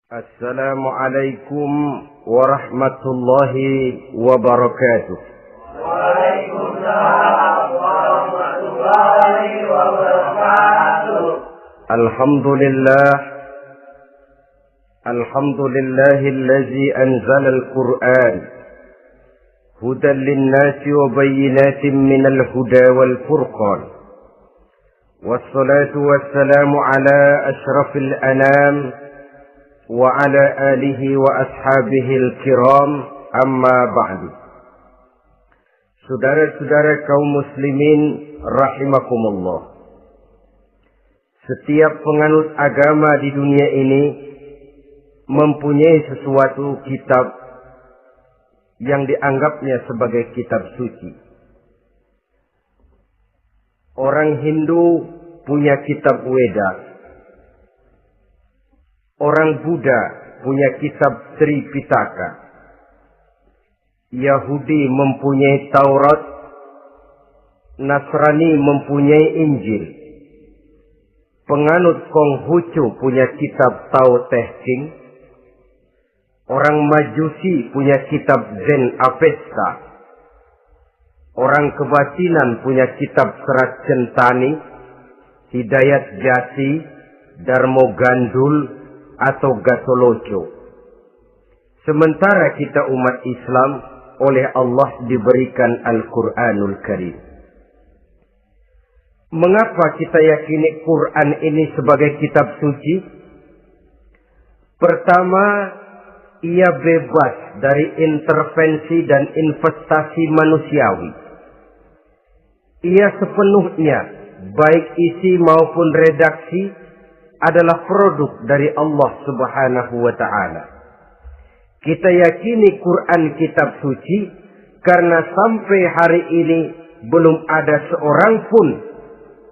Assalamualaikum warahmatullahi wabarakatuh. Waalaikumsalam warahmatullahi wabarakatuh. Alhamdulillahillazi anzala al-Qur'an hudan lin-nasi wa bayyinatin minal huda wal furqan. Wassalatu wassalamu ala asyrafil anam wa ala alihi wa ashabihil kiram, amma ba'du. Saudara-saudara kaum muslimin rahimakumullah. Setiap penganut agama di dunia ini mempunyai sesuatu kitab yang dianggapnya sebagai kitab suci. Orang Hindu punya kitab Weda. Orang Buddha punya kitab Tripitaka. Yahudi mempunyai Taurat. Nasrani mempunyai Injil. Penganut Konghucu punya kitab Tao Te Ching. Orang Majusi punya kitab Zen Avesta. Orang Kebatinan punya kitab Serat Centani, Hidayat Jati, Darmo Gandul, atau Gatoloco. Sementara kita umat Islam oleh Allah diberikan Al-Quranul Karim. Mengapa kita yakini Quran ini sebagai kitab suci? Pertama, ia bebas dari intervensi dan investasi manusiawi. Ia sepenuhnya, baik isi maupun redaksi, adalah produk dari Allah Subhanahu wa ta'ala. Kita yakini Quran kitab suci karena sampai hari ini belum ada seorang pun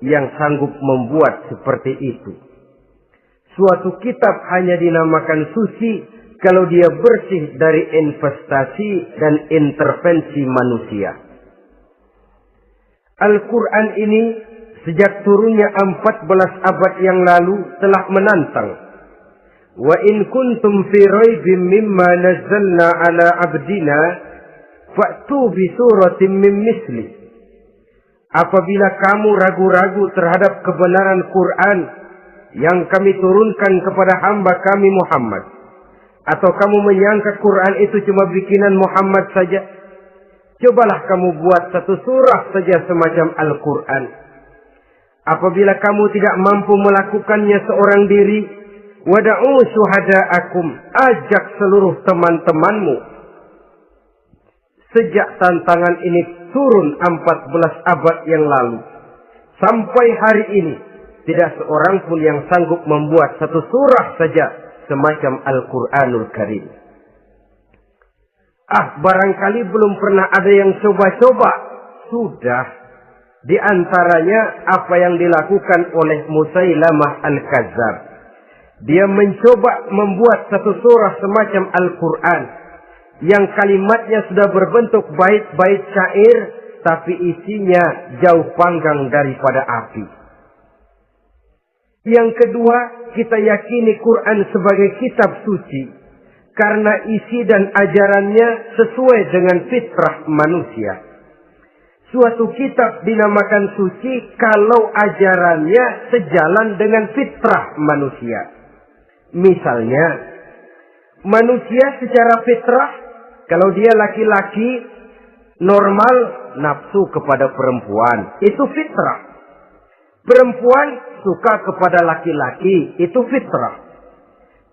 yang sanggup membuat seperti itu. Suatu kitab hanya dinamakan suci kalau dia bersih dari investasi dan intervensi manusia. Al-Quran ini sejak turunnya 14 abad yang lalu telah menantang. Wa in kuntum fi raibin mimma nazzalna ala abdina fa'tu bi suratin min misli. Apabila kamu ragu-ragu terhadap kebenaran Quran yang kami turunkan kepada hamba kami Muhammad, atau kamu menyangka Quran itu cuma bikinan Muhammad saja, cobalah kamu buat satu surah saja semacam Al-Quran. Apabila kamu tidak mampu melakukannya seorang diri, wada'u syuhada'akum, ajak seluruh teman-temanmu. Sejak tantangan ini turun 14 abad yang lalu, sampai hari ini, tidak seorang pun yang sanggup membuat satu surah saja semacam Al-Quranul Karim. Barangkali belum pernah ada yang coba-coba. Sudah. Di antaranya apa yang dilakukan oleh Musailamah Al-Kazzab. Dia mencoba membuat satu surah semacam Al-Quran yang kalimatnya sudah berbentuk bait-bait syair, tapi isinya jauh panggang daripada api. Yang kedua, kita yakini Quran sebagai kitab suci karena isi dan ajarannya sesuai dengan fitrah manusia. Suatu kitab dinamakan suci kalau ajarannya sejalan dengan fitrah manusia. Misalnya, manusia secara fitrah, kalau dia laki-laki, normal nafsu kepada perempuan, itu fitrah. Perempuan suka kepada laki-laki, itu fitrah.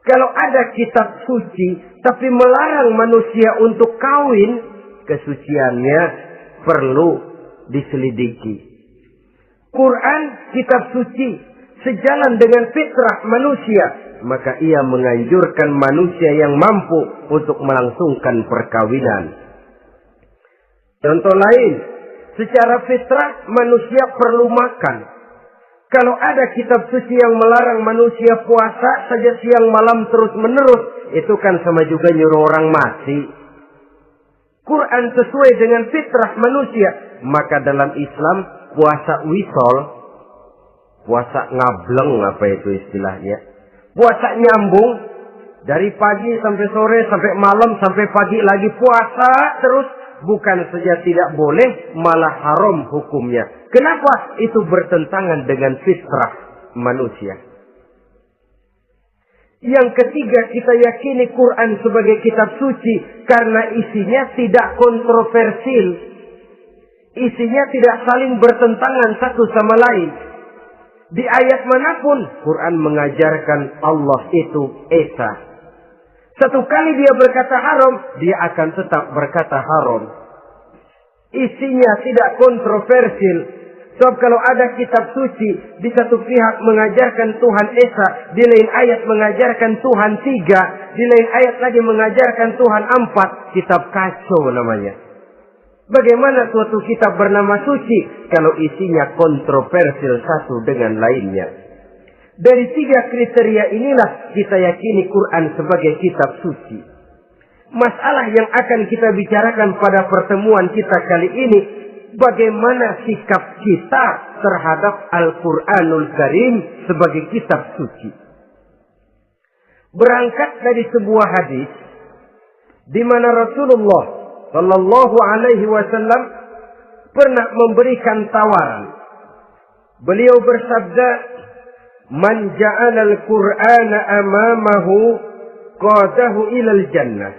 Kalau ada kitab suci, tapi melarang manusia untuk kawin, kesuciannya perlu diselidiki. Quran kitab suci sejalan dengan fitrah manusia, maka ia menganjurkan manusia yang mampu untuk melangsungkan perkawinan. Contoh lain, secara fitrah manusia perlu makan. Kalau ada kitab suci yang melarang manusia puasa saja siang malam terus menerus, itu kan sama juga nyuruh orang mati. Quran sesuai dengan fitrah manusia. Maka dalam Islam puasa wisol, puasa ngableng, apa itu istilahnya, puasa nyambung, Dari pagi sampai sore, sampai malam, sampai pagi lagi puasa terus. Bukan saja tidak boleh, malah haram hukumnya. Kenapa? Itu bertentangan dengan fitrah manusia. Yang ketiga, kita yakini Quran sebagai kitab suci karena isinya tidak kontroversial. Isinya tidak saling bertentangan satu sama lain. Di ayat manapun, Quran mengajarkan Allah itu Esa. Satu kali dia berkata haram, dia akan tetap berkata haram. Isinya tidak kontroversial. Sebab kalau ada kitab suci, di satu pihak mengajarkan Tuhan Esa, di lain ayat mengajarkan Tuhan 3, di lain ayat lagi mengajarkan Tuhan 4, kitab kacau namanya. Bagaimana suatu kitab bernama suci kalau isinya kontroversial satu dengan lainnya? Dari 3 kriteria inilah kita yakini Quran sebagai kitab suci. Masalah yang akan kita bicarakan pada pertemuan kita kali ini, bagaimana sikap kita terhadap Al-Quranul Karim sebagai kitab suci. Berangkat dari sebuah hadis di mana Rasulullah Sallallahu Alaihi Wasallam pernah memberikan tawaran. Beliau bersabda, "Man ja'ala al-Qur'ana amamahu qadahu ilal jannah,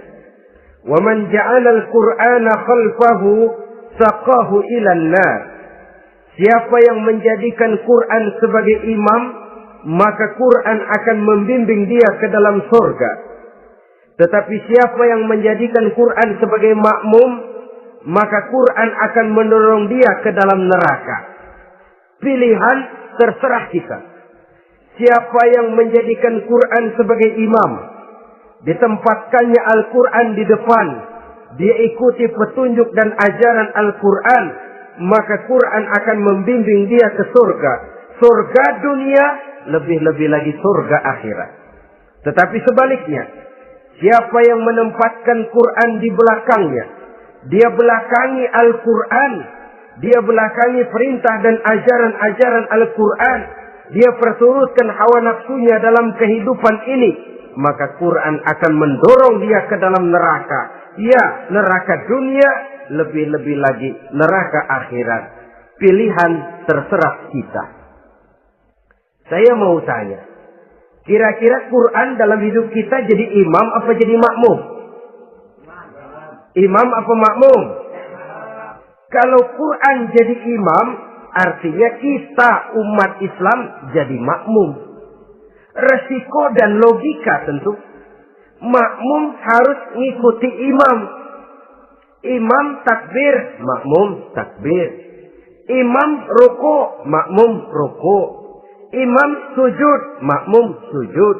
wa man ja'ala al-Qur'ana khalfahu saqahu ilan nar." Siapa yang menjadikan Quran sebagai imam, maka Quran akan membimbing dia ke dalam surga. Tetapi siapa yang menjadikan Quran sebagai makmum, maka Quran akan mendorong dia ke dalam neraka. Pilihan terserah kita. Siapa yang menjadikan Quran sebagai imam, ditempatkannya Al-Quran di depan, dia ikuti petunjuk dan ajaran Al-Quran, maka Quran akan membimbing dia ke surga. Surga dunia, lebih-lebih lagi surga akhirat. Tetapi sebaliknya, siapa yang menempatkan Quran di belakangnya, dia belakangi Al-Quran, dia belakangi perintah dan ajaran-ajaran Al-Quran, dia perturutkan hawa nafsunya dalam kehidupan ini, maka Quran akan mendorong dia ke dalam neraka. Ya, neraka dunia, lebih-lebih lagi neraka akhirat. Pilihan terserah kita. Saya mau tanya, kira-kira Quran dalam hidup kita jadi imam apa jadi makmum? Imam apa makmum? Kalau Quran jadi imam, artinya kita umat Islam jadi makmum. Resiko dan logika tentu. Makmum harus ngikuti imam. Imam takbir, makmum takbir. Imam ruku, makmum ruku. Imam sujud, makmum sujud.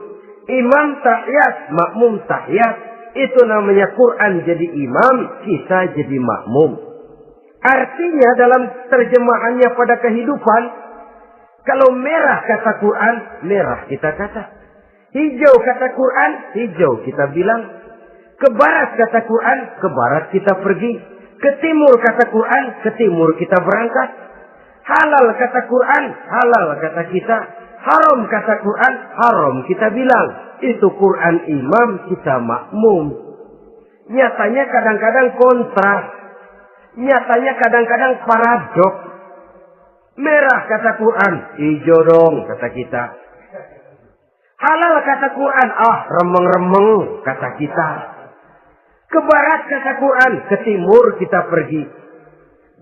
Imam tahiyat, makmum tahiyat. Itu namanya Quran jadi imam, kita jadi makmum. Artinya dalam terjemahannya pada kehidupan, kalau merah kata Quran, merah kita kata. Hijau kata Quran, hijau kita bilang. Ke barat kata Quran, ke barat kita pergi. Ke timur kata Quran, ke timur kita berangkat. Halal kata Quran, halal kata kita. Haram kata Quran, haram kita bilang. Itu Quran imam, kita makmum. Nyatanya kadang-kadang kontras. Nyatanya kadang-kadang paradok. Merah kata Quran, hijau dong kata kita. Halal kata Quran, remeng-remeng kata kita. Ke barat kata Quran, ke timur kita pergi.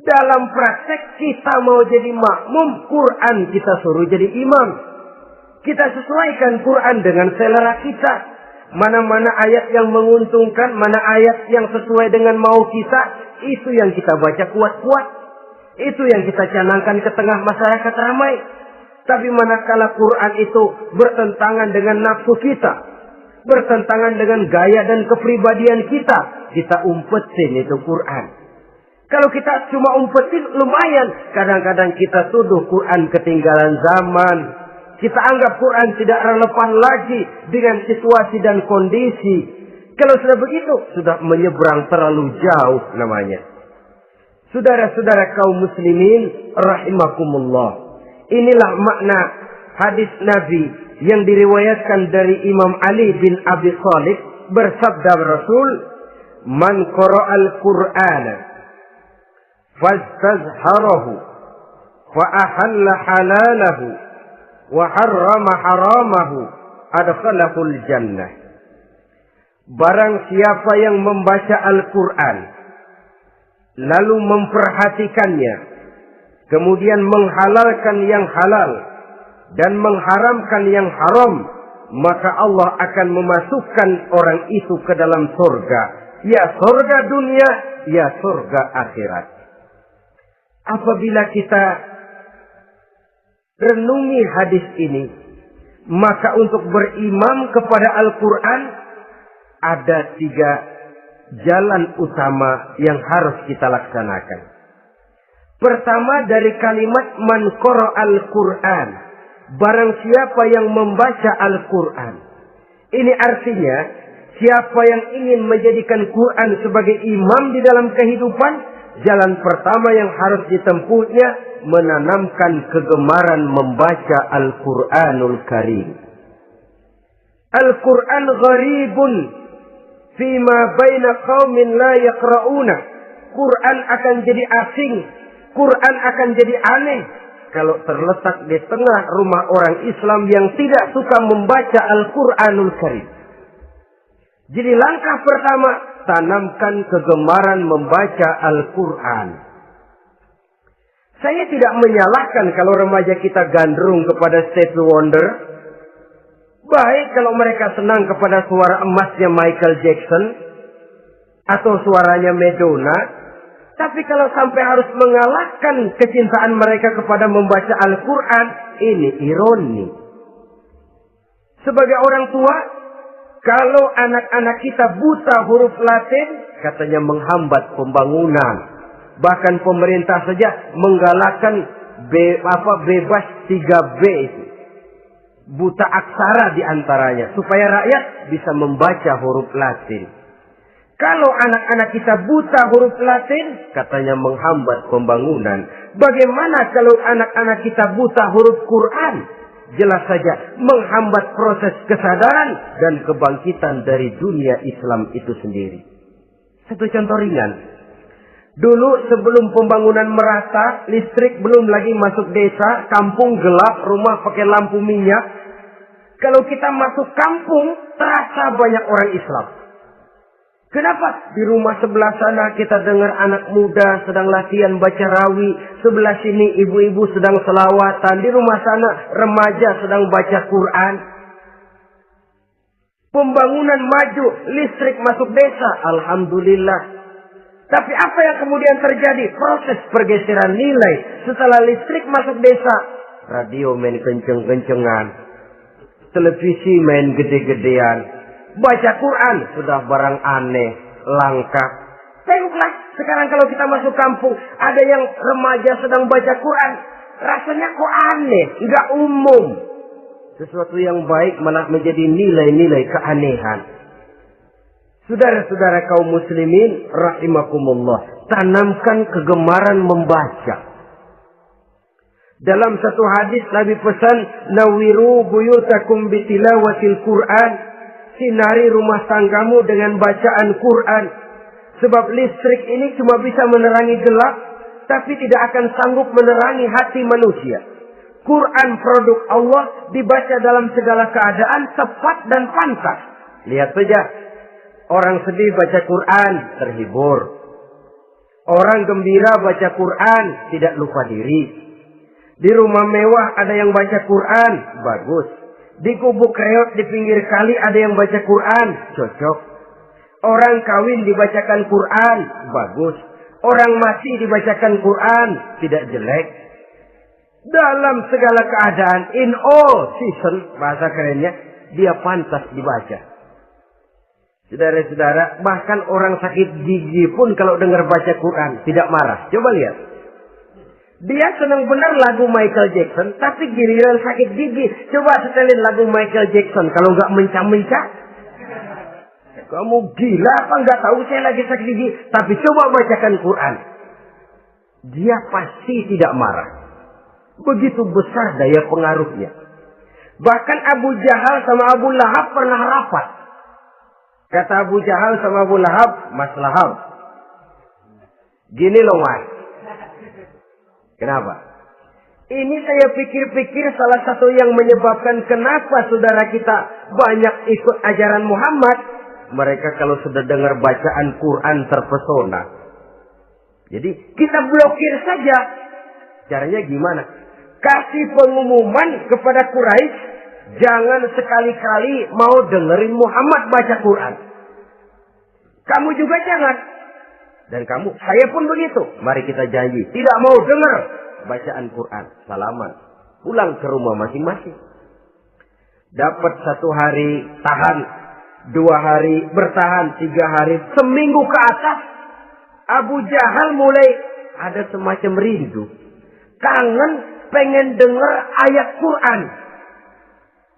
Dalam praktek kita mau jadi makmum, Quran kita suruh jadi imam. Kita sesuaikan Quran dengan selera kita. Mana-mana ayat yang menguntungkan, mana ayat yang sesuai dengan mau kita, itu yang kita baca kuat-kuat. Itu yang kita canangkan ke tengah masyarakat ramai. Tapi manakala Quran itu bertentangan dengan nafsu kita, bertentangan dengan gaya dan kepribadian kita, kita umpetin itu Quran. Kalau kita cuma umpetin lumayan, kadang-kadang kita tuduh Quran ketinggalan zaman. Kita anggap Quran tidak relevan lagi dengan situasi dan kondisi. Kalau sudah begitu, sudah menyeberang terlalu jauh namanya. Saudara-saudara kaum muslimin rahimakumullah. Inilah makna hadis Nabi yang diriwayatkan dari Imam Ali bin Abi Thalib, bersabda Rasul, "Man qara'al Qur'ana fastazharahu fa ahalla halalahu wa harrama haramahu adkhalahul jannah." Barang siapa yang membaca Al-Quran lalu memperhatikannya, kemudian menghalalkan yang halal dan mengharamkan yang haram, maka Allah akan memasukkan orang itu ke dalam surga. Ya surga dunia, ya surga akhirat. Apabila kita renungi hadis ini, maka untuk berimam kepada Al-Quran ada 3 jalan utama yang harus kita laksanakan. Pertama, dari kalimat man qara'al Qur'an, barang siapa yang membaca Al-Quran. Ini artinya, siapa yang ingin menjadikan Quran sebagai imam di dalam kehidupan, jalan pertama yang harus ditempuhnya, menanamkan kegemaran membaca Al-Quranul Karim. Al-Quran gharibun fima baina qaumin la yaqra'una. Quran akan jadi asing, Quran akan jadi aneh kalau terletak di tengah rumah orang Islam yang tidak suka membaca Al-Quranul Karim. Jadi langkah pertama, tanamkan kegemaran membaca Al-Quran. Saya tidak menyalahkan kalau remaja kita gandrung kepada Stevie Wonder. Baik kalau mereka senang kepada suara emasnya Michael Jackson atau suaranya Madonna. Tapi kalau sampai harus mengalahkan kecintaan mereka kepada membaca Al-Quran, ini ironi. Sebagai orang tua, kalau anak-anak kita buta huruf Latin, katanya menghambat pembangunan. Bahkan pemerintah saja menggalakkan bebas 3B itu. Buta aksara diantaranya, supaya rakyat bisa membaca huruf Latin. Kalau anak-anak kita buta huruf Latin, katanya menghambat pembangunan. Bagaimana kalau anak-anak kita buta huruf Quran? Jelas saja menghambat proses kesadaran dan kebangkitan dari dunia Islam itu sendiri. Satu contoh ringan. Dulu sebelum pembangunan merata, listrik belum lagi masuk desa, kampung gelap, rumah pakai lampu minyak. Kalau kita masuk kampung, terasa banyak orang Islam. Kenapa? Di rumah sebelah sana kita dengar anak muda sedang latihan baca rawi. Sebelah sini ibu-ibu sedang selawatan. Di rumah sana remaja sedang baca Quran. Pembangunan maju, listrik masuk desa. Alhamdulillah. Tapi apa yang kemudian terjadi? Proses pergeseran nilai. Setelah listrik masuk desa, radio main kenceng-kencengan. Televisi main gede-gedean. Baca Quran sudah barang aneh, langka. Tengoklah, sekarang kalau kita masuk kampung, ada yang remaja sedang baca Quran. Rasanya kok aneh, nggak umum. Sesuatu yang baik malah menjadi nilai-nilai keanehan. Saudara-saudara kaum muslimin, rahimakumullah. Tanamkan kegemaran membaca. Dalam satu hadis Nabi pesan, nawiru buyutakum bitilawatil Quran. Sinari rumah tanggamu dengan bacaan Quran. Sebab listrik ini cuma bisa menerangi gelap, tapi tidak akan sanggup menerangi hati manusia. Quran produk Allah dibaca dalam segala keadaan, tepat dan pantas. Lihat saja, orang sedih baca Quran, terhibur. Orang gembira baca Quran, tidak lupa diri. Di rumah mewah ada yang baca Quran, bagus. Di gubuk reot di pinggir kali ada yang baca Quran, cocok. Orang kawin dibacakan Quran, bagus. Orang mati dibacakan Quran, tidak jelek. Dalam segala keadaan, in all season, bahasa kerennya, dia pantas dibaca. Saudara-saudara, bahkan orang sakit gigi pun kalau dengar baca Quran, tidak marah. Coba lihat. Dia senang benar lagu Michael Jackson, tapi giliran sakit gigi, coba setelin lagu Michael Jackson. Kalau nggak mencah-mencah, kamu gila apa nggak tahu saya lagi sakit gigi? Tapi coba bacakan Quran, dia pasti tidak marah. Begitu besar daya pengaruhnya. Bahkan Abu Jahal sama Abu Lahab pernah rapat. Kata Abu Jahal sama Abu Lahab, Mas Lahab, gini loh Mas. Kenapa? Ini saya pikir-pikir salah satu yang menyebabkan kenapa saudara kita banyak ikut ajaran Muhammad. Mereka kalau sudah dengar bacaan Quran terpesona. Jadi kita blokir saja. Caranya gimana? Kasih pengumuman kepada Quraisy, jangan sekali-kali mau dengerin Muhammad baca Quran. Kamu juga jangan. Dan kamu, saya pun begitu. Mari kita janji, tidak mau dengar bacaan Quran. Salaman. Pulang ke rumah masing-masing. Dapat 1 hari tahan, 2 hari bertahan, 3 hari, seminggu ke atas. Abu Jahal mulai ada semacam rindu. Kangen pengen dengar ayat Quran.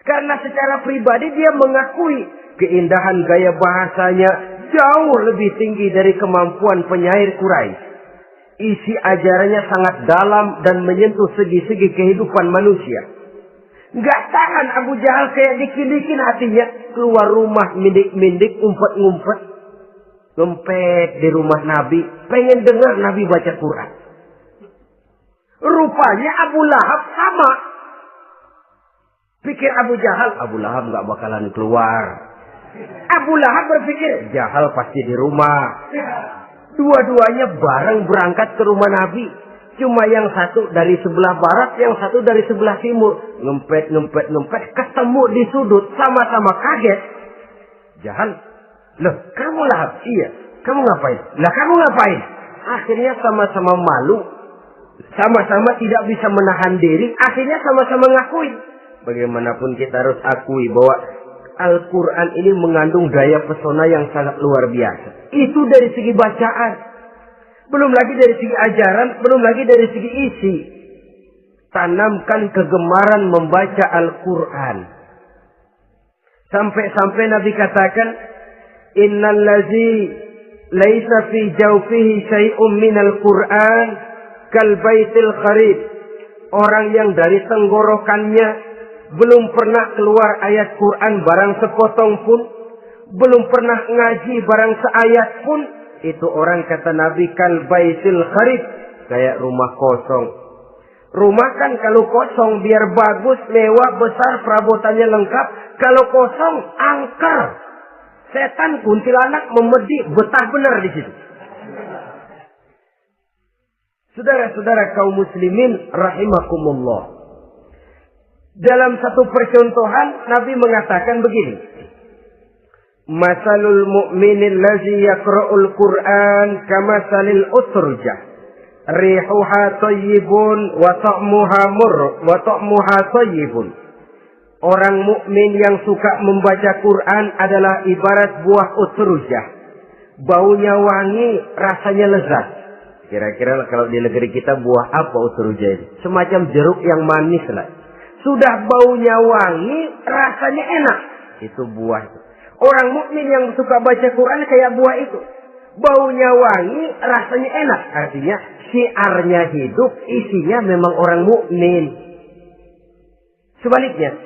Karena secara pribadi dia mengakui keindahan gaya bahasanya jauh lebih tinggi dari kemampuan penyair Quraisy. Isi ajarannya sangat dalam dan menyentuh segi-segi kehidupan manusia. Nggak tahan Abu Jahal kayak dikin-dikin hatinya. Keluar rumah mindik-mindik, umpet-ngumpet. Ngempet di rumah Nabi. Pengen dengar Nabi baca Quran. Rupanya Abu Lahab sama. Pikir Abu Jahal, Abu Lahab nggak bakalan keluar. Abu Lahab berpikir, Jahal pasti di rumah. Dua-duanya bareng berangkat ke rumah Nabi. Cuma yang satu dari sebelah barat, yang satu dari sebelah timur. Ngempet, ketemu di sudut, sama-sama kaget. Jahal, loh kamu Lahab? Iya, kamu ngapain? Lah kamu ngapain? Akhirnya sama-sama malu. Sama-sama tidak bisa menahan diri. Akhirnya sama-sama ngakuin. Bagaimanapun kita harus akui bahwa Al-Quran ini mengandung daya pesona yang sangat luar biasa. Itu dari segi bacaan. Belum lagi dari segi ajaran. Belum lagi dari segi isi. Tanamkan kegemaran membaca Al-Quran. Sampai-sampai Nabi katakan, Innal ladzi laisa fi jawfihi syai'un minal Quran kal baitil kharib. Orang yang dari tenggorokannya belum pernah keluar ayat Quran barang sepotong pun, belum pernah ngaji barang seayat pun, itu orang kata Nabi kal baitil kharib, kayak rumah kosong. Rumah kan kalau kosong biar bagus, mewah, besar, perabotannya lengkap. Kalau kosong angker. Setan kuntilanak memedi betah benar di situ. Saudara-saudara kaum muslimin rahimakumullah. Dalam satu percontohan Nabi mengatakan begini. Masalul mu'minil ladzi yaqra'ul Qur'an kamasalil utrujah. Rihuha thayyibun wa ta'muha thayyibun. Orang mukmin yang suka membaca Quran adalah ibarat buah utrujah. Baunya wangi, rasanya lezat. Kira-kira kalau di negeri kita buah apa utrujah itu? Semacam jeruk yang manis lah. Sudah baunya wangi, rasanya enak. Itu buah itu. Orang mukmin yang suka baca Quran kayak buah itu. Baunya wangi, rasanya enak. Artinya syiarnya hidup, isinya memang orang mukmin. Sebaliknya,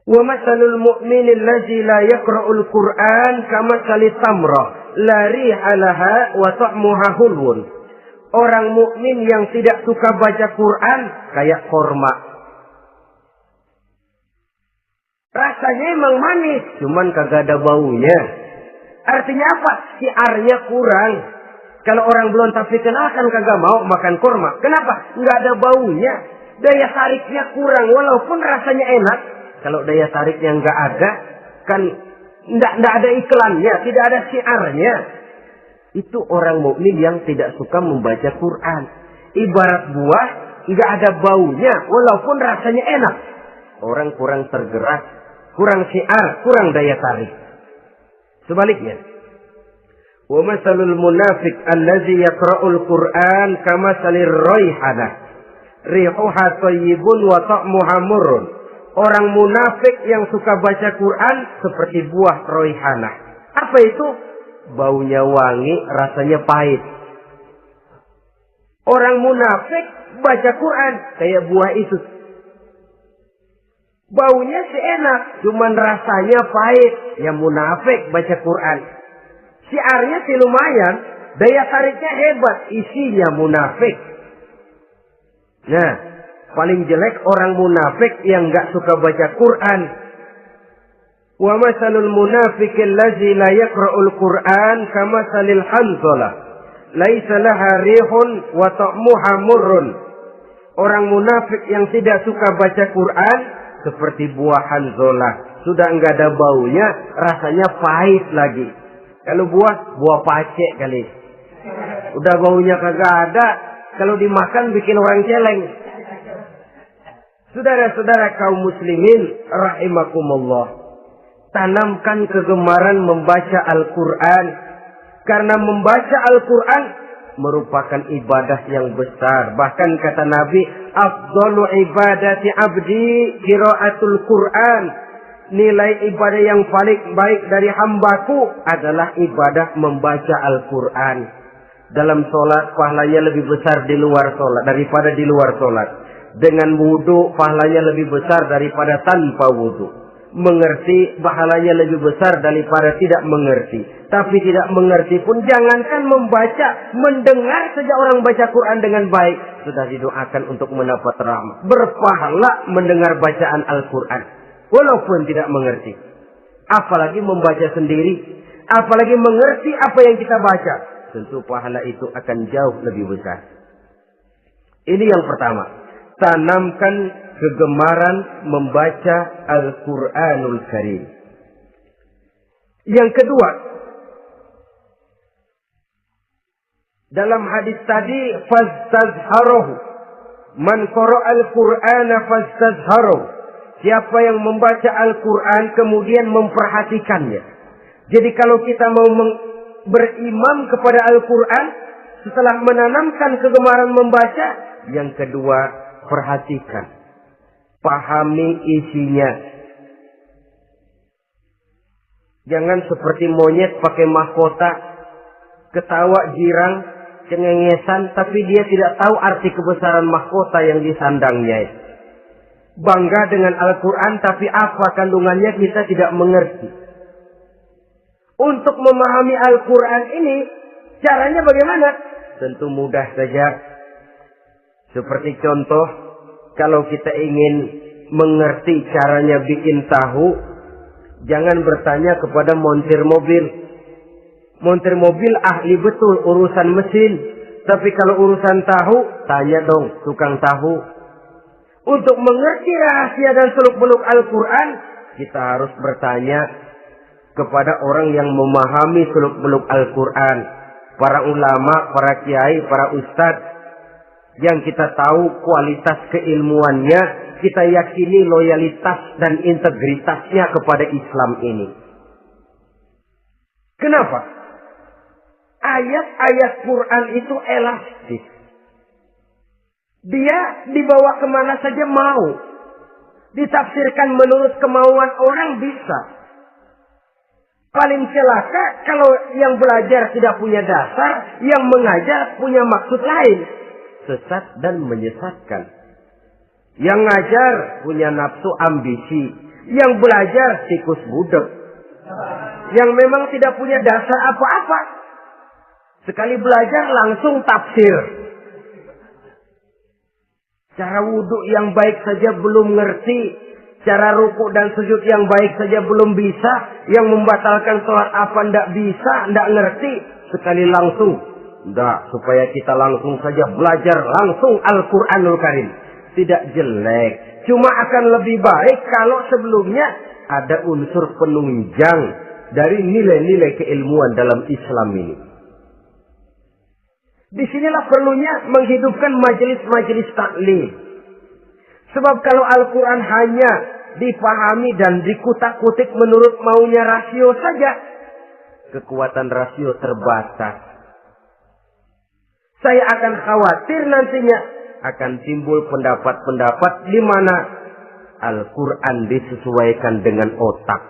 wa masalul mu'minil ladzi la yaqra'ul Qur'an kamasalit tamrah la riha laha wa ta'muha hulwun. Orang mukmin yang tidak suka baca Quran kayak korma. Rasanya emang manis, cuman kagak ada baunya. Artinya apa? Syiarnya kurang. Kalau orang belum tapi kenal kan kagak mau makan kurma. Kenapa? Nggak ada baunya. Daya tariknya kurang, walaupun rasanya enak. Kalau daya tariknya nggak ada, kan nggak ada iklannya, tidak ada syiarnya. Itu orang mukmin yang tidak suka membaca Quran. Ibarat buah, nggak ada baunya, walaupun rasanya enak. Orang kurang tergerak, kurang syiar, kurang daya tarik. Sebaliknya, wa masalul munafiq allazi yaqra'ul Qur'an kamasalir raihanah. Rihuha thayyibun wa ta'muha murrun. Orang munafik yang suka baca Quran seperti buah raihanah. Apa itu? Baunya wangi, rasanya pahit. Orang munafik baca Quran kayak buah itu. Baunya sih enak, cuman rasanya pahit. Ya munafik baca Quran. Syiarnya sih lumayan, daya tariknya hebat, isinya munafik. Nah, paling jelek orang munafik yang nggak suka baca Quran. Wa masalul munafiqil ladzi la yaqra'ul Qur'an kamasalil hanzalah. Laisa laha rihun wa ta'muha murrun. Orang munafik yang tidak suka baca Quran seperti buah hanzalah. Sudah enggak ada baunya, rasanya pahit lagi. Kalau buah pacek kali. Udah baunya kagak ada, kalau dimakan bikin orang celeng. Saudara-saudara kaum muslimin rahimakumullah. Tanamkan kegemaran membaca Al-Quran. Karena membaca Al-Quran merupakan ibadah yang besar. Bahkan kata Nabi, afdalu ibadati abdi qiraatul Quran. Nilai ibadah yang paling baik dari hambaku adalah ibadah membaca Al-Quran. Dalam sholat pahalanya lebih besar di luar sholat daripada di luar sholat. Dengan wudu pahalanya lebih besar daripada tanpa wudu. Mengerti pahalanya lebih besar daripada tidak mengerti. Tapi tidak mengerti pun jangankan membaca, mendengar saja orang baca Quran dengan baik sudah didoakan untuk mendapat rahmat. Berpahala mendengar bacaan Al-Quran walaupun tidak mengerti. Apalagi membaca sendiri, apalagi mengerti apa yang kita baca. Tentu pahala itu akan jauh lebih besar. Ini yang pertama. Tanamkan kegemaran membaca Al-Quranul Karim. Yang kedua, dalam hadis tadi, fastazharuhu. Man qara'al Qur'ana fastazharuhu. Siapa yang membaca Al-Quran kemudian memperhatikannya. Jadi kalau kita mau berimam kepada Al-Quran, setelah menanamkan kegemaran membaca, yang kedua, perhatikan, pahami isinya. Jangan seperti monyet pakai mahkota, ketawa girang, cengengesan, tapi dia tidak tahu arti kebesaran mahkota yang disandangnya. Bangga dengan Al-Quran, tapi apa kandungannya kita tidak mengerti. Untuk memahami Al-Quran ini, caranya bagaimana? Tentu mudah saja. Seperti contoh, kalau kita ingin mengerti caranya bikin tahu, jangan bertanya kepada montir mobil. Montir mobil ahli betul urusan mesin. Tapi kalau urusan tahu, tanya dong tukang tahu. Untuk mengerti rahasia dan seluk-beluk Al-Quran, kita harus bertanya kepada orang yang memahami seluk-beluk Al-Quran. Para ulama, para kiai, para ustadz. Yang kita tahu kualitas keilmuannya, kita yakini loyalitas dan integritasnya kepada Islam ini. Kenapa? Ayat-ayat Quran itu elastis. Dia dibawa kemana saja mau. Ditafsirkan menurut kemauan orang bisa. Paling celaka kalau yang belajar tidak punya dasar, yang mengajar punya maksud lain. Sesat dan menyesatkan. Yang ngajar punya nafsu ambisi. Yang belajar tikus budak. Yang memang tidak punya dasar apa-apa. Sekali belajar langsung tafsir. Cara wudhu yang baik saja belum ngerti. Cara ruku dan sujud yang baik saja belum bisa. Yang membatalkan sholat apa ndak bisa, ndak ngerti. Sekali langsung. Enggak, supaya kita langsung saja belajar langsung Al-Quranul Karim. Tidak jelek. Cuma akan lebih baik kalau sebelumnya ada unsur penunjang dari nilai-nilai keilmuan dalam Islam ini. Disinilah perlunya menghidupkan majelis-majelis taklim. Sebab kalau Al-Quran hanya dipahami dan dikutak-kutik menurut maunya rasio saja, kekuatan rasio terbatas. Saya akan khawatir nantinya akan timbul pendapat-pendapat di mana Al-Quran disesuaikan dengan otak.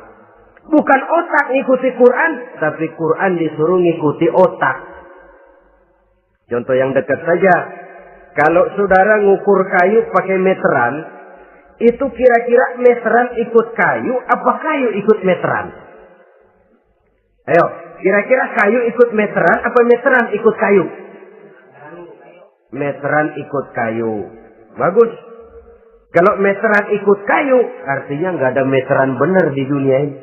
Bukan otak ngikuti Quran, tapi Quran disuruh ngikuti otak. Contoh yang dekat saja. Kalau saudara ngukur kayu pakai meteran, itu kira-kira meteran ikut kayu, apa kayu ikut meteran? Ayo, kira-kira kayu ikut meteran, apa meteran ikut kayu? Meteran ikut kayu. Bagus. Kalau meteran ikut kayu, artinya nggak ada meteran benar di dunia ini.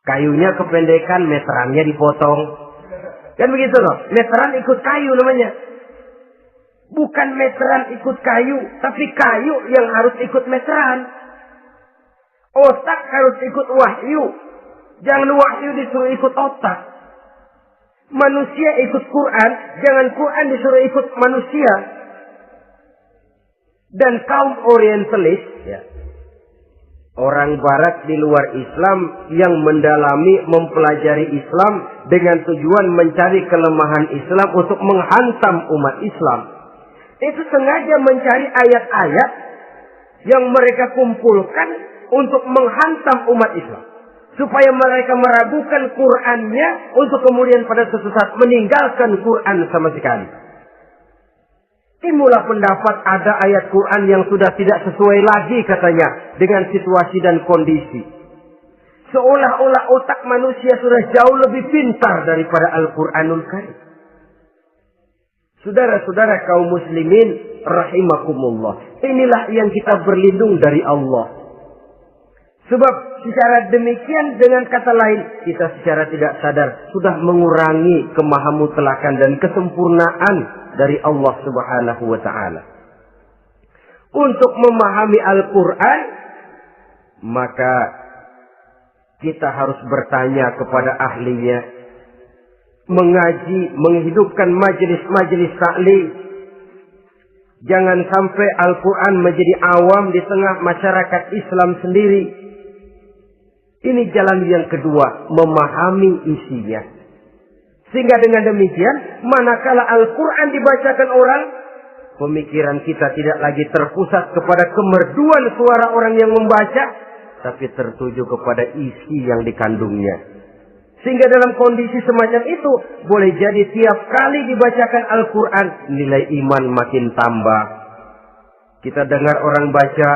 Kayunya kependekan, meterannya dipotong. Kan begitu loh. Meteran ikut kayu namanya. Bukan meteran ikut kayu, tapi kayu yang harus ikut meteran. Otak harus ikut wahyu. Jangan wahyu disuruh ikut otak. Manusia ikut Quran, jangan Quran disuruh ikut manusia. Dan kaum orientalis, ya, orang barat di luar Islam yang mendalami, mempelajari Islam dengan tujuan mencari kelemahan Islam untuk menghantam umat Islam. Itu sengaja mencari ayat-ayat yang mereka kumpulkan untuk menghantam umat Islam. Supaya mereka meragukan Qur'annya untuk kemudian pada suatu saat meninggalkan Qur'an sama sekali. Timbullah pendapat ada ayat Quran yang sudah tidak sesuai lagi katanya dengan situasi dan kondisi. Seolah-olah otak manusia sudah jauh lebih pintar daripada Al-Quranul Karim. Saudara-saudara kaum muslimin rahimakumullah. Inilah yang kita berlindung dari Allah. Sebab secara demikian dengan kata lain kita secara tidak sadar sudah mengurangi kemahamutlakan dan kesempurnaan dari Allah Subhanahu wa ta'ala. Untuk memahami Al-Quran, maka kita harus bertanya kepada ahlinya, mengaji, menghidupkan majelis-majelis taklim. Jangan sampai Al-Quran menjadi awam di tengah masyarakat Islam sendiri. Ini jalan yang kedua, memahami isinya. Sehingga dengan demikian, manakala Al-Quran dibacakan orang, pemikiran kita tidak lagi terpusat kepada kemerduan suara orang yang membaca, tapi tertuju kepada isi yang dikandungnya. Sehingga dalam kondisi semacam itu, boleh jadi tiap kali dibacakan Al-Quran, nilai iman makin tambah. Kita dengar orang baca,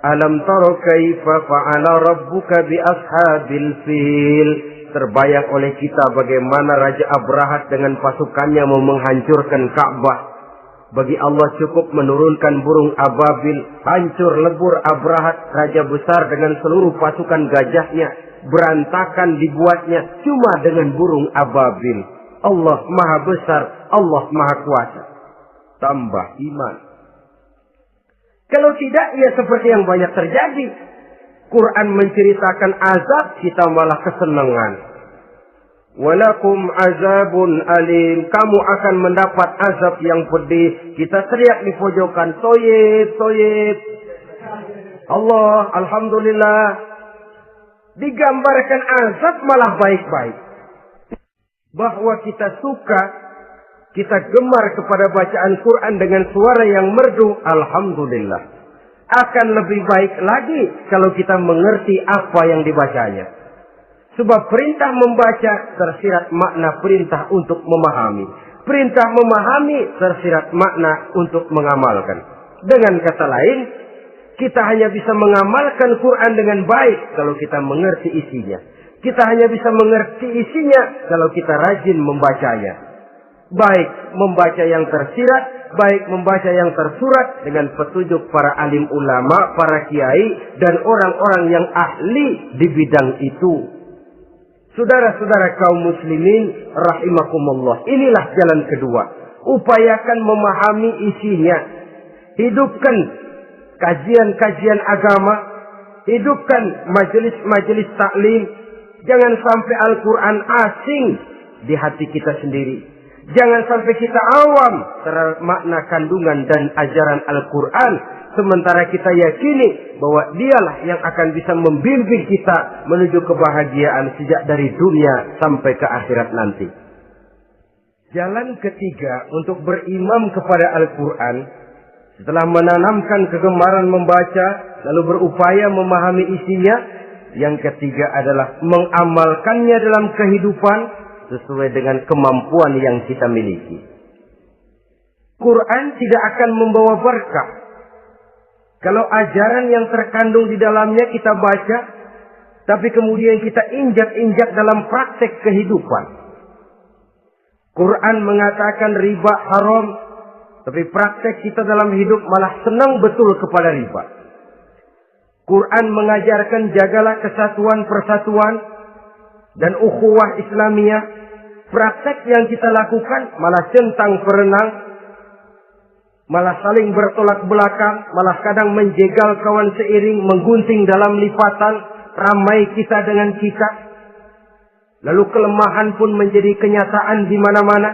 Alam taro kaifa fa'ala rabbuka bi ashabil fil. Terbayang oleh kita bagaimana Raja Abrahat dengan pasukannya mau menghancurkan Ka'bah. Bagi Allah cukup menurunkan burung ababil. Hancur lebur Abrahat, raja besar dengan seluruh pasukan gajahnya. Berantakan dibuatnya cuma dengan burung ababil. Allah maha besar, Allah maha kuasa. Tambah iman. Kalau tidak, ya seperti yang banyak terjadi. Quran menceritakan azab, kita malah kesenangan. Walakum azabun alim. Kamu akan mendapat azab yang pedih. Kita teriak di pojokan, toyib, toyib. Allah, alhamdulillah. Digambarkan azab malah baik-baik. Bahwa kita suka, kita gemar kepada bacaan Quran dengan suara yang merdu, alhamdulillah. Akan lebih baik lagi kalau kita mengerti apa yang dibacanya. Sebab perintah membaca tersirat makna perintah untuk memahami. Perintah memahami tersirat makna untuk mengamalkan. Dengan kata lain, kita hanya bisa mengamalkan Quran dengan baik kalau kita mengerti isinya. Kita hanya bisa mengerti isinya kalau kita rajin membacanya. Baik membaca yang tersirat, baik membaca yang tersurat dengan petunjuk para alim ulama, para kiai, dan orang-orang yang ahli di bidang itu. Saudara-saudara kaum muslimin rahimakumullah. Inilah jalan kedua. Upayakan memahami isinya. Hidupkan kajian-kajian agama. Hidupkan majelis-majelis taklim. Jangan sampai Al-Quran asing di hati kita sendiri. Jangan sampai kita awam terhadap makna kandungan dan ajaran Al-Quran. Sementara kita yakini bahwa dialah yang akan bisa membimbing kita menuju kebahagiaan sejak dari dunia sampai ke akhirat nanti. Jalan ketiga untuk berimam kepada Al-Quran, setelah menanamkan kegemaran membaca, lalu berupaya memahami isinya, yang ketiga adalah mengamalkannya dalam kehidupan sesuai dengan kemampuan yang kita miliki. Quran tidak akan membawa berkah Kalau ajaran yang terkandung di dalamnya kita baca, tapi kemudian kita injak-injak dalam praktek kehidupan. Quran mengatakan riba haram, tapi praktek kita dalam hidup malah senang betul kepada riba. Quran mengajarkan jagalah kesatuan persatuan dan ukhuwah Islamiyah. Praktek yang kita lakukan malah centang perenang, malah saling bertolak belakang, malah kadang menjegal kawan seiring, menggunting dalam lipatan, ramai kita dengan kita. Lalu kelemahan pun menjadi kenyataan di mana-mana.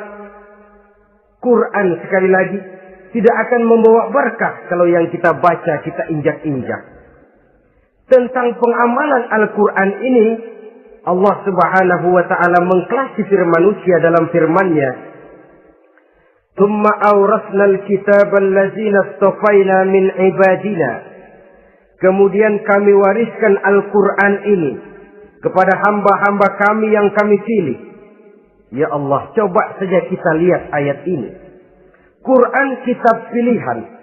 Quran sekali lagi tidak akan membawa berkah kalau yang kita baca kita injak-injak. Tentang pengamalan Al-Quran ini, Allah Subhanahu wa ta'ala mengklasifikasi manusia dalam firman-Nya. Tsumma awrasna al-kitaba allazina istafaina min ibadina. Kemudian kami wariskan Al-Quran ini kepada hamba-hamba kami yang kami pilih. Ya Allah, coba saja kita lihat ayat ini. Quran kitab pilihan.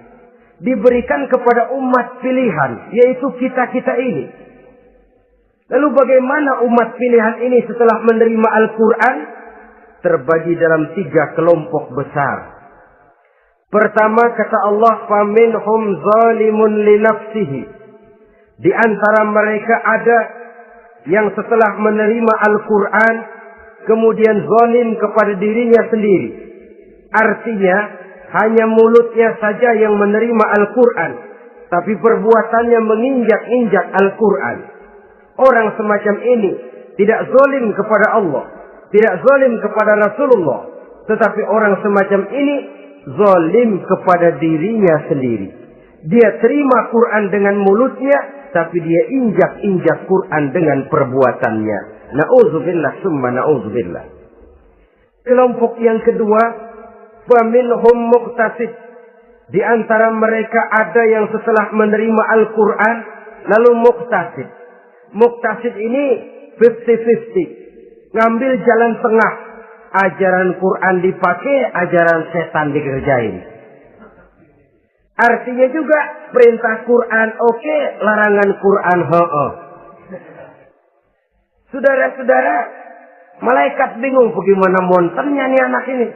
Diberikan kepada umat pilihan, yaitu kita-kita ini. Lalu bagaimana umat pilihan ini setelah menerima Al-Quran? Terbagi dalam 3 kelompok besar. Pertama kata Allah, فَمِنْهُمْ ظَالِمٌ لِنَفْسِهِ. Di antara mereka ada yang setelah menerima Al-Quran, kemudian zalim kepada dirinya sendiri. Artinya, hanya mulutnya saja yang menerima Al-Quran, tapi perbuatannya menginjak-injak Al-Quran. Orang semacam ini tidak zalim kepada Allah, tidak zalim kepada Rasulullah, tetapi orang semacam ini zalim kepada dirinya sendiri. Dia terima Quran dengan mulutnya, tapi dia injak-injak Quran dengan perbuatannya. Na'udzubillah summa na'udzubillah. Kelompok yang kedua, faminhum muqtasid. Di antara mereka ada yang setelah menerima Al-Quran lalu muqtasid. Muqtasid ini 50-50. Ngambil jalan tengah. Ajaran Quran dipakai, ajaran setan dikerjain. Artinya juga perintah Quran oke, larangan Quran ho-oh. Saudara-saudara, malaikat bingung bagaimana monternya nih anak ini.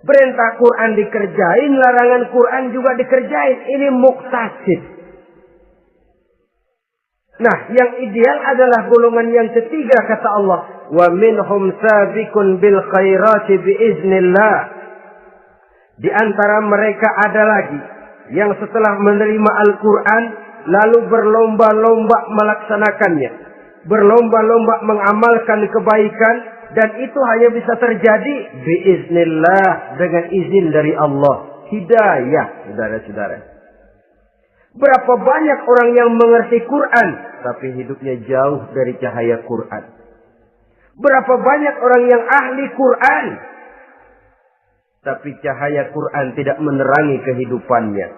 Perintah Quran dikerjain, larangan Quran juga dikerjain. Ini muqtasid. Nah, yang ideal adalah golongan yang ketiga kata Allah, wa minhum sabiqun bil khairati biiznillah. Di antara mereka ada lagi yang setelah menerima Al-Quran lalu berlomba-lomba melaksanakannya, berlomba-lomba mengamalkan kebaikan, dan itu hanya bisa terjadi biiznillah, dengan izin dari Allah. Hidayah, saudara-saudara. Berapa banyak orang yang mengerti Quran, tapi hidupnya jauh dari cahaya Quran. Berapa banyak orang yang ahli Quran, tapi cahaya Quran tidak menerangi kehidupannya.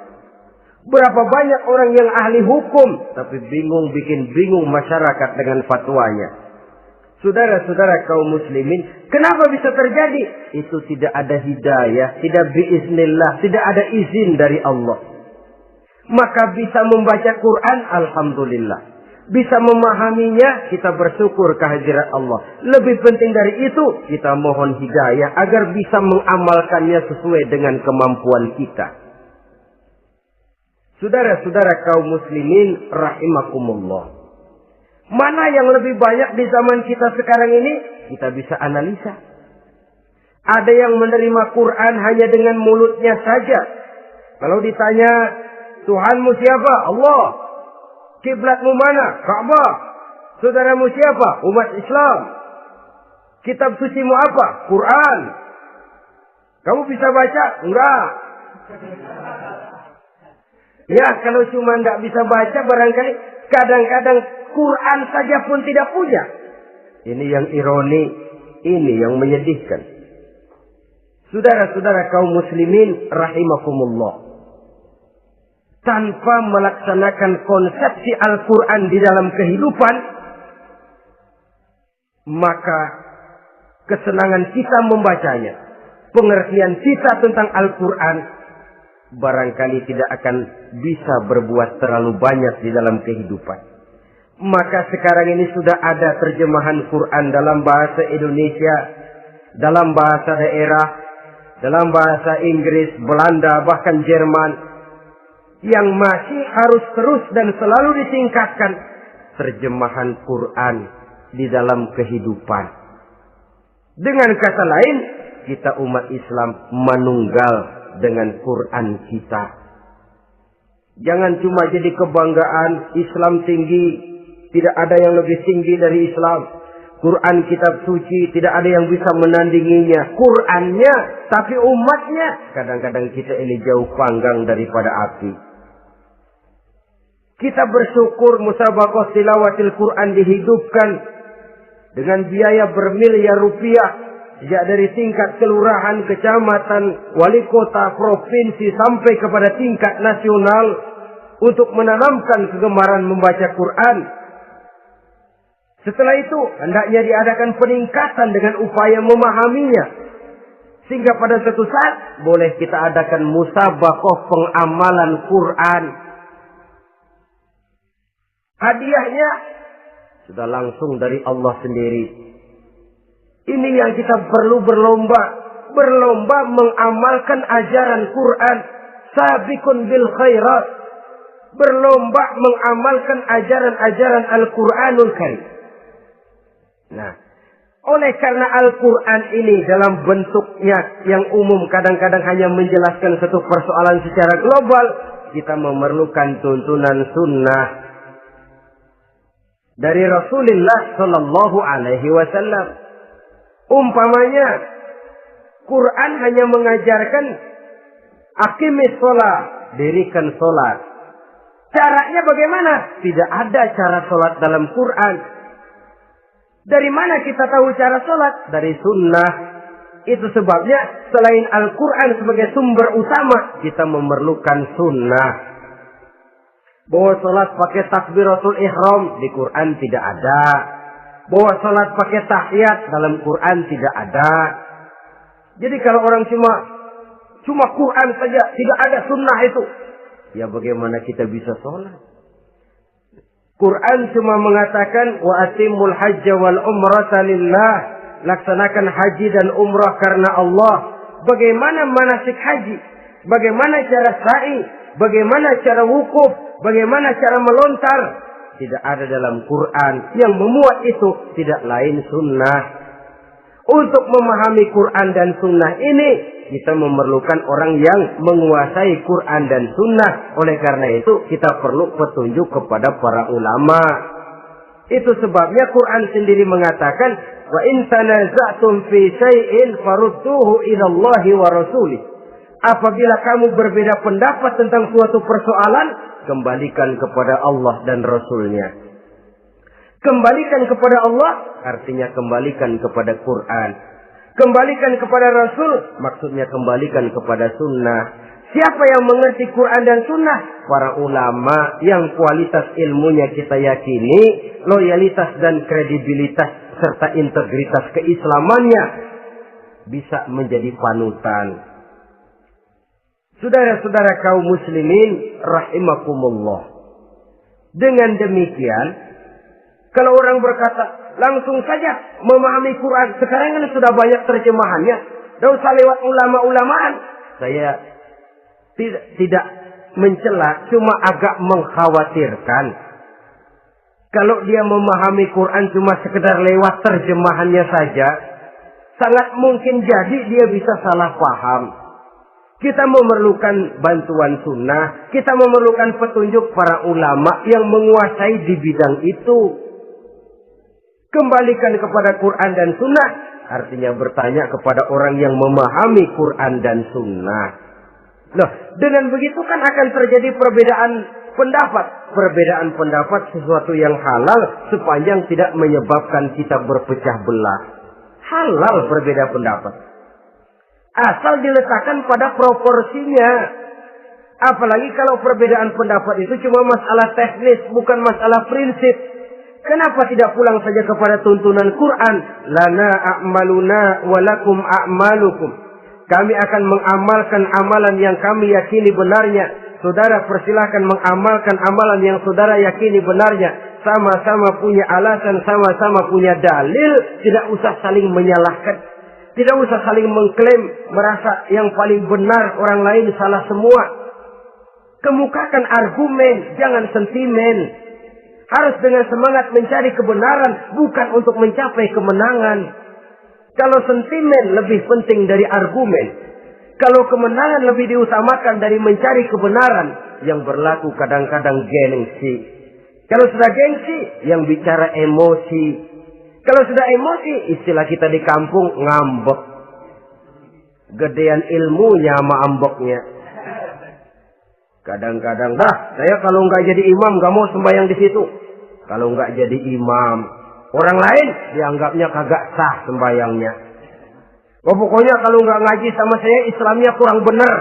Berapa banyak orang yang ahli hukum, tapi bikin bingung masyarakat dengan fatwanya. Saudara-saudara kaum muslimin, kenapa bisa terjadi? Itu tidak ada hidayah, tidak biiznillah, tidak ada izin dari Allah. Maka bisa membaca Quran, alhamdulillah. Bisa memahaminya, kita bersyukur kehadirat Allah. Lebih penting dari itu, kita mohon hidayah agar bisa mengamalkannya sesuai dengan kemampuan kita. Saudara-saudara kaum muslimin rahimakumullah. Mana yang lebih banyak di zaman kita sekarang ini? Kita bisa analisa. Ada yang menerima Quran hanya dengan mulutnya saja. Kalau ditanya, Tuhanmu siapa? Allah. Kiblatmu mana? Ka'bah. Saudaramu siapa? Umat Islam. Kitab sucimu apa? Quran. Kamu bisa baca? Enggak. Ya, kalau cuma enggak bisa baca, barangkali kadang-kadang Quran saja pun tidak punya. Ini yang ironi, ini yang menyedihkan. Saudara-saudara kaum muslimin rahimakumullah. Tanpa melaksanakan konsepsi Al-Quran di dalam kehidupan, maka kesenangan kita membacanya, pengertian kita tentang Al-Quran barangkali tidak akan bisa berbuat terlalu banyak di dalam kehidupan. Maka sekarang ini sudah ada terjemahan Quran dalam bahasa Indonesia, dalam bahasa daerah, dalam bahasa Inggris, Belanda, bahkan Jerman, yang masih harus terus dan selalu ditingkatkan terjemahan Quran di dalam kehidupan. Dengan kata lain, kita umat Islam menunggal dengan Quran kita. Jangan cuma jadi kebanggaan Islam tinggi, tidak ada yang lebih tinggi dari Islam. Quran kitab suci, tidak ada yang bisa menandinginya. Qurannya, tapi umatnya, kadang-kadang kita ini jauh panggang daripada api. Kita bersyukur musabaqah tilawatil Quran dihidupkan dengan biaya bermiliar rupiah. Sejak dari tingkat kelurahan, kecamatan, wali kota, provinsi, sampai kepada tingkat nasional. Untuk menanamkan kegemaran membaca Quran. Setelah itu, hendaknya diadakan peningkatan dengan upaya memahaminya. Sehingga pada suatu saat, boleh kita adakan musabaqah pengamalan Quran. Hadiahnya sudah langsung dari Allah sendiri. Ini yang kita perlu berlomba. Berlomba mengamalkan ajaran Quran. Sabiqun bil khairat. Berlomba mengamalkan ajaran-ajaran Al-Quranul Karim. Nah, oleh karena Al-Quran ini dalam bentuknya yang umum kadang-kadang hanya menjelaskan satu persoalan secara global, kita memerlukan tuntunan sunnah dari Rasulullah Sallallahu Alaihi Wasallam. Umpamanya, Quran hanya mengajarkan aqimis sholat, dirikan sholat. Caranya bagaimana? Tidak ada cara sholat dalam Quran. Dari mana kita tahu cara sholat? Dari sunnah. Itu sebabnya selain Al-Quran sebagai sumber utama, kita memerlukan sunnah. Bahwa sholat pakai takbiratul ihram di Quran tidak ada. Bahwa sholat pakai tahiyat dalam Quran tidak ada. Jadi kalau orang cuma Quran saja, tidak ada sunnah itu, ya bagaimana kita bisa sholat? Quran cuma mengatakan wa atimul hajja wal umrata lillah, laksanakan haji dan umrah karena Allah. Bagaimana manasik haji? Bagaimana cara sa'i? Bagaimana cara wukuf? Bagaimana cara melontar? Tidak ada dalam Quran. Yang memuat itu tidak lain sunnah. Untuk memahami Quran dan sunnah ini, kita memerlukan orang yang menguasai Quran dan sunnah. Oleh karena itu, kita perlu petunjuk kepada para ulama. Itu sebabnya Quran sendiri mengatakan, wa in tanaza'tum fi syai'in farudduhu ila Allahi wa rasulih. Apabila kamu berbeda pendapat tentang suatu persoalan, kembalikan kepada Allah dan Rasulnya. Kembalikan kepada Allah artinya kembalikan kepada Quran. Kembalikan kepada Rasul maksudnya kembalikan kepada sunnah. Siapa yang mengerti Quran dan sunnah? Para ulama yang kualitas ilmunya kita yakini, loyalitas dan kredibilitas serta integritas keislamannya bisa menjadi panutan. Saudara-saudara kaum muslimin rahimakumullah. Dengan demikian, kalau orang berkata langsung saja memahami Quran, sekarang ini sudah banyak terjemahannya, tidak usah lewat ulama-ulamaan. Saya tidak mencela, cuma agak mengkhawatirkan. Kalau dia memahami Quran cuma sekedar lewat terjemahannya saja, sangat mungkin jadi dia bisa salah paham. Kita memerlukan bantuan sunnah, kita memerlukan petunjuk para ulama yang menguasai di bidang itu. Kembalikan kepada Quran dan sunnah, artinya bertanya kepada orang yang memahami Quran dan sunnah. Loh, dengan begitu kan akan terjadi perbedaan pendapat. Perbedaan pendapat sesuatu yang halal sepanjang tidak menyebabkan kita berpecah belah. Halal berbeda pendapat. Asal diletakkan pada proporsinya. Apalagi kalau perbedaan pendapat itu cuma masalah teknis, bukan masalah prinsip. Kenapa tidak pulang saja kepada tuntunan Quran? Lana a'maluna walakum a'malukum. Kami akan mengamalkan amalan yang kami yakini benarnya. Saudara persilahkan mengamalkan amalan yang saudara yakini benarnya. Sama-sama punya alasan, sama-sama punya dalil. Tidak usah saling menyalahkan. Tidak usah saling mengklaim merasa yang paling benar, orang lain salah semua. Kemukakan argumen, jangan sentimen. Harus dengan semangat mencari kebenaran, bukan untuk mencapai kemenangan. Kalau sentimen lebih penting dari argumen. Kalau kemenangan lebih diutamakan dari mencari kebenaran. Yang berlaku kadang-kadang gengsi. Kalau sudah gengsi, yang bicara emosi. Kalau sudah emosi, istilah kita di kampung, ngambek. Gedean ilmunya sama ambeknya. Kadang-kadang, saya kalau nggak jadi imam, nggak mau sembahyang di situ. Kalau nggak jadi imam, orang lain dianggapnya kagak sah sembayangnya. Pokoknya kalau nggak ngaji sama saya, Islamnya kurang benar.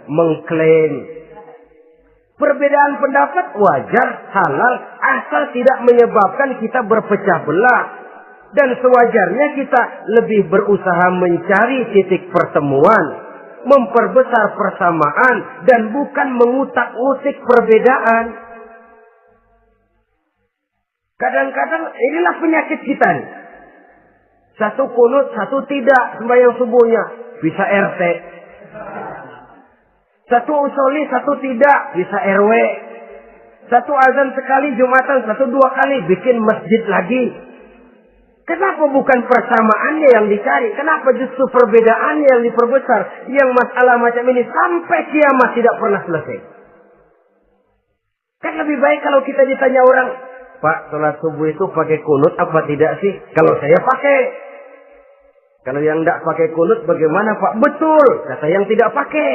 Mengklaim. Perbedaan pendapat wajar, halal, asal tidak menyebabkan kita berpecah belah. Dan sewajarnya kita lebih berusaha mencari titik pertemuan, memperbesar persamaan, dan bukan mengutak-utik perbedaan. Kadang-kadang inilah penyakit kita nih. Satu kunut, satu tidak sembahyang subuhnya. Bisa RT. Satu usoli, satu tidak. Bisa RW. Satu azan sekali Jumatan, satu dua kali. Bikin masjid lagi. Kenapa bukan persamaannya yang dicari? Kenapa justru perbedaannya yang diperbesar? Yang masalah macam ini sampai kiamat tidak pernah selesai. Kan lebih baik kalau kita ditanya orang, Pak, sholat subuh itu pakai kunut apa tidak sih? Kalau saya pakai. Kalau yang tidak pakai kunut bagaimana Pak? Betul, kata yang tidak pakai.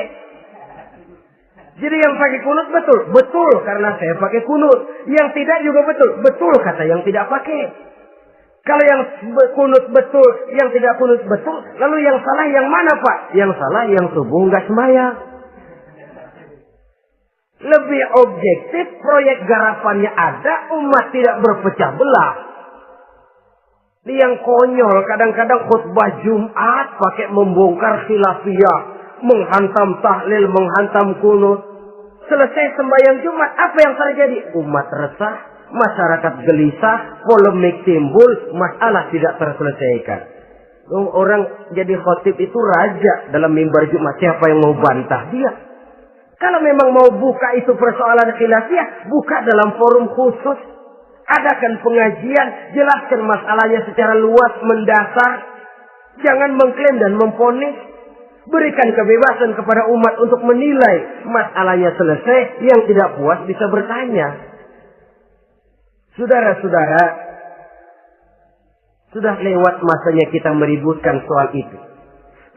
Jadi yang pakai kunut betul. Betul, karena saya pakai kunut. Yang tidak juga betul. Betul, kata yang tidak pakai. Kalau yang kunut betul, yang tidak kunut betul. Lalu yang salah yang mana Pak? Yang salah yang subuh nggak sembahyang. Lebih objektif, proyek garapannya ada, umat tidak berpecah belah. Yang konyol kadang-kadang khutbah Jumat pakai membongkar khilafiyah, menghantam tahlil, menghantam kunut. Selesai sembahyang Jumat, apa yang terjadi? Umat resah, masyarakat gelisah, polemik timbul, masalah tidak terselesaikan. Orang jadi khotib itu raja dalam mimbar Jumat, siapa yang mau bantah dia? Kalau memang mau buka itu persoalan khilafiyah, buka dalam forum khusus. Adakan pengajian, jelaskan masalahnya secara luas, mendasar. Jangan mengklaim dan memponis. Berikan kebebasan kepada umat untuk menilai masalahnya selesai. Yang tidak puas bisa bertanya. Saudara-saudara, sudah lewat masanya kita meributkan soal itu.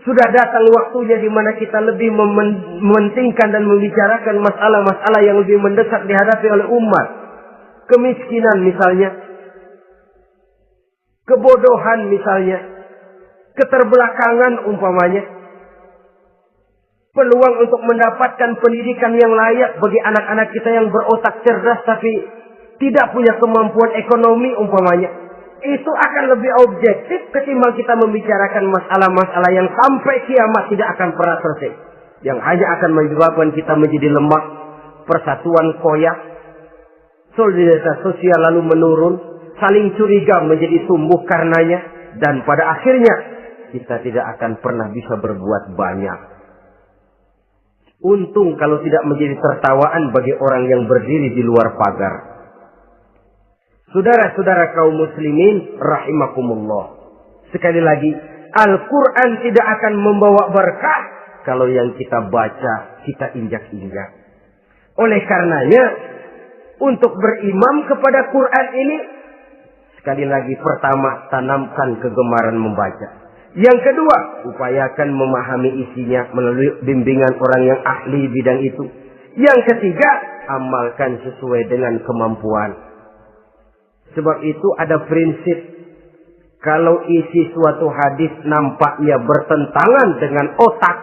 Sudah datang waktunya di mana kita lebih mementingkan dan membicarakan masalah-masalah yang lebih mendesak dihadapi oleh umat. Kemiskinan misalnya, kebodohan misalnya, keterbelakangan umpamanya, peluang untuk mendapatkan pendidikan yang layak bagi anak-anak kita yang berotak cerdas tapi tidak punya kemampuan ekonomi umpamanya. Itu akan lebih objektif ketimbang kita membicarakan masalah-masalah yang sampai kiamat tidak akan pernah selesai. Yang hanya akan menyebabkan kita menjadi lemah, persatuan koyak, solidaritas sosial lalu menurun, saling curiga menjadi tumbuh karenanya, dan pada akhirnya kita tidak akan pernah bisa berbuat banyak. Untung kalau tidak menjadi tertawaan bagi orang yang berdiri di luar pagar. Saudara-saudara kaum muslimin rahimakumullah. Sekali lagi, Al-Quran tidak akan membawa berkah kalau yang kita baca kita injak-injak. Oleh karenanya, untuk berimam kepada Quran ini, sekali lagi pertama, tanamkan kegemaran membaca. Yang kedua, upayakan memahami isinya melalui bimbingan orang yang ahli bidang itu. Yang ketiga, amalkan sesuai dengan kemampuan. Sebab itu ada prinsip, kalau isi suatu hadis nampaknya bertentangan dengan otak,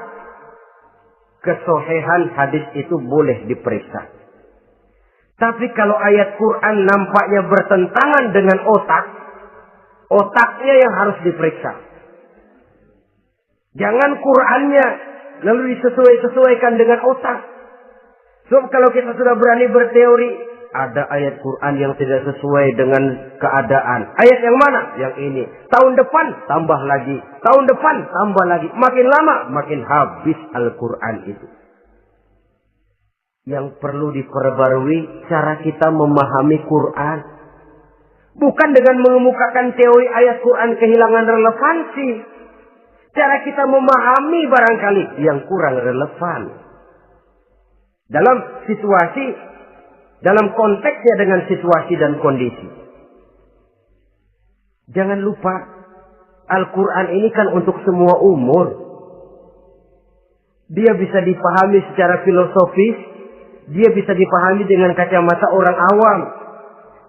kesohihan hadis itu boleh diperiksa. Tapi kalau ayat Quran nampaknya bertentangan dengan otak, otaknya yang harus diperiksa. Jangan Qur'annya lalu disesuaikan dengan otak. Sebab kalau kita sudah berani berteori, ada ayat Quran yang tidak sesuai dengan keadaan. Ayat yang mana? Yang ini. Tahun depan tambah lagi. Tahun depan tambah lagi. Makin lama makin habis Al-Quran itu. Yang perlu diperbarui cara kita memahami Quran. Bukan dengan mengemukakan teori ayat Quran kehilangan relevansi. Cara kita memahami barangkali yang kurang relevan. Dalam situasi, dalam konteksnya dengan situasi dan kondisi. Jangan lupa, Al-Quran ini kan untuk semua umur. Dia bisa dipahami secara filosofis, dia bisa dipahami dengan kacamata orang awam.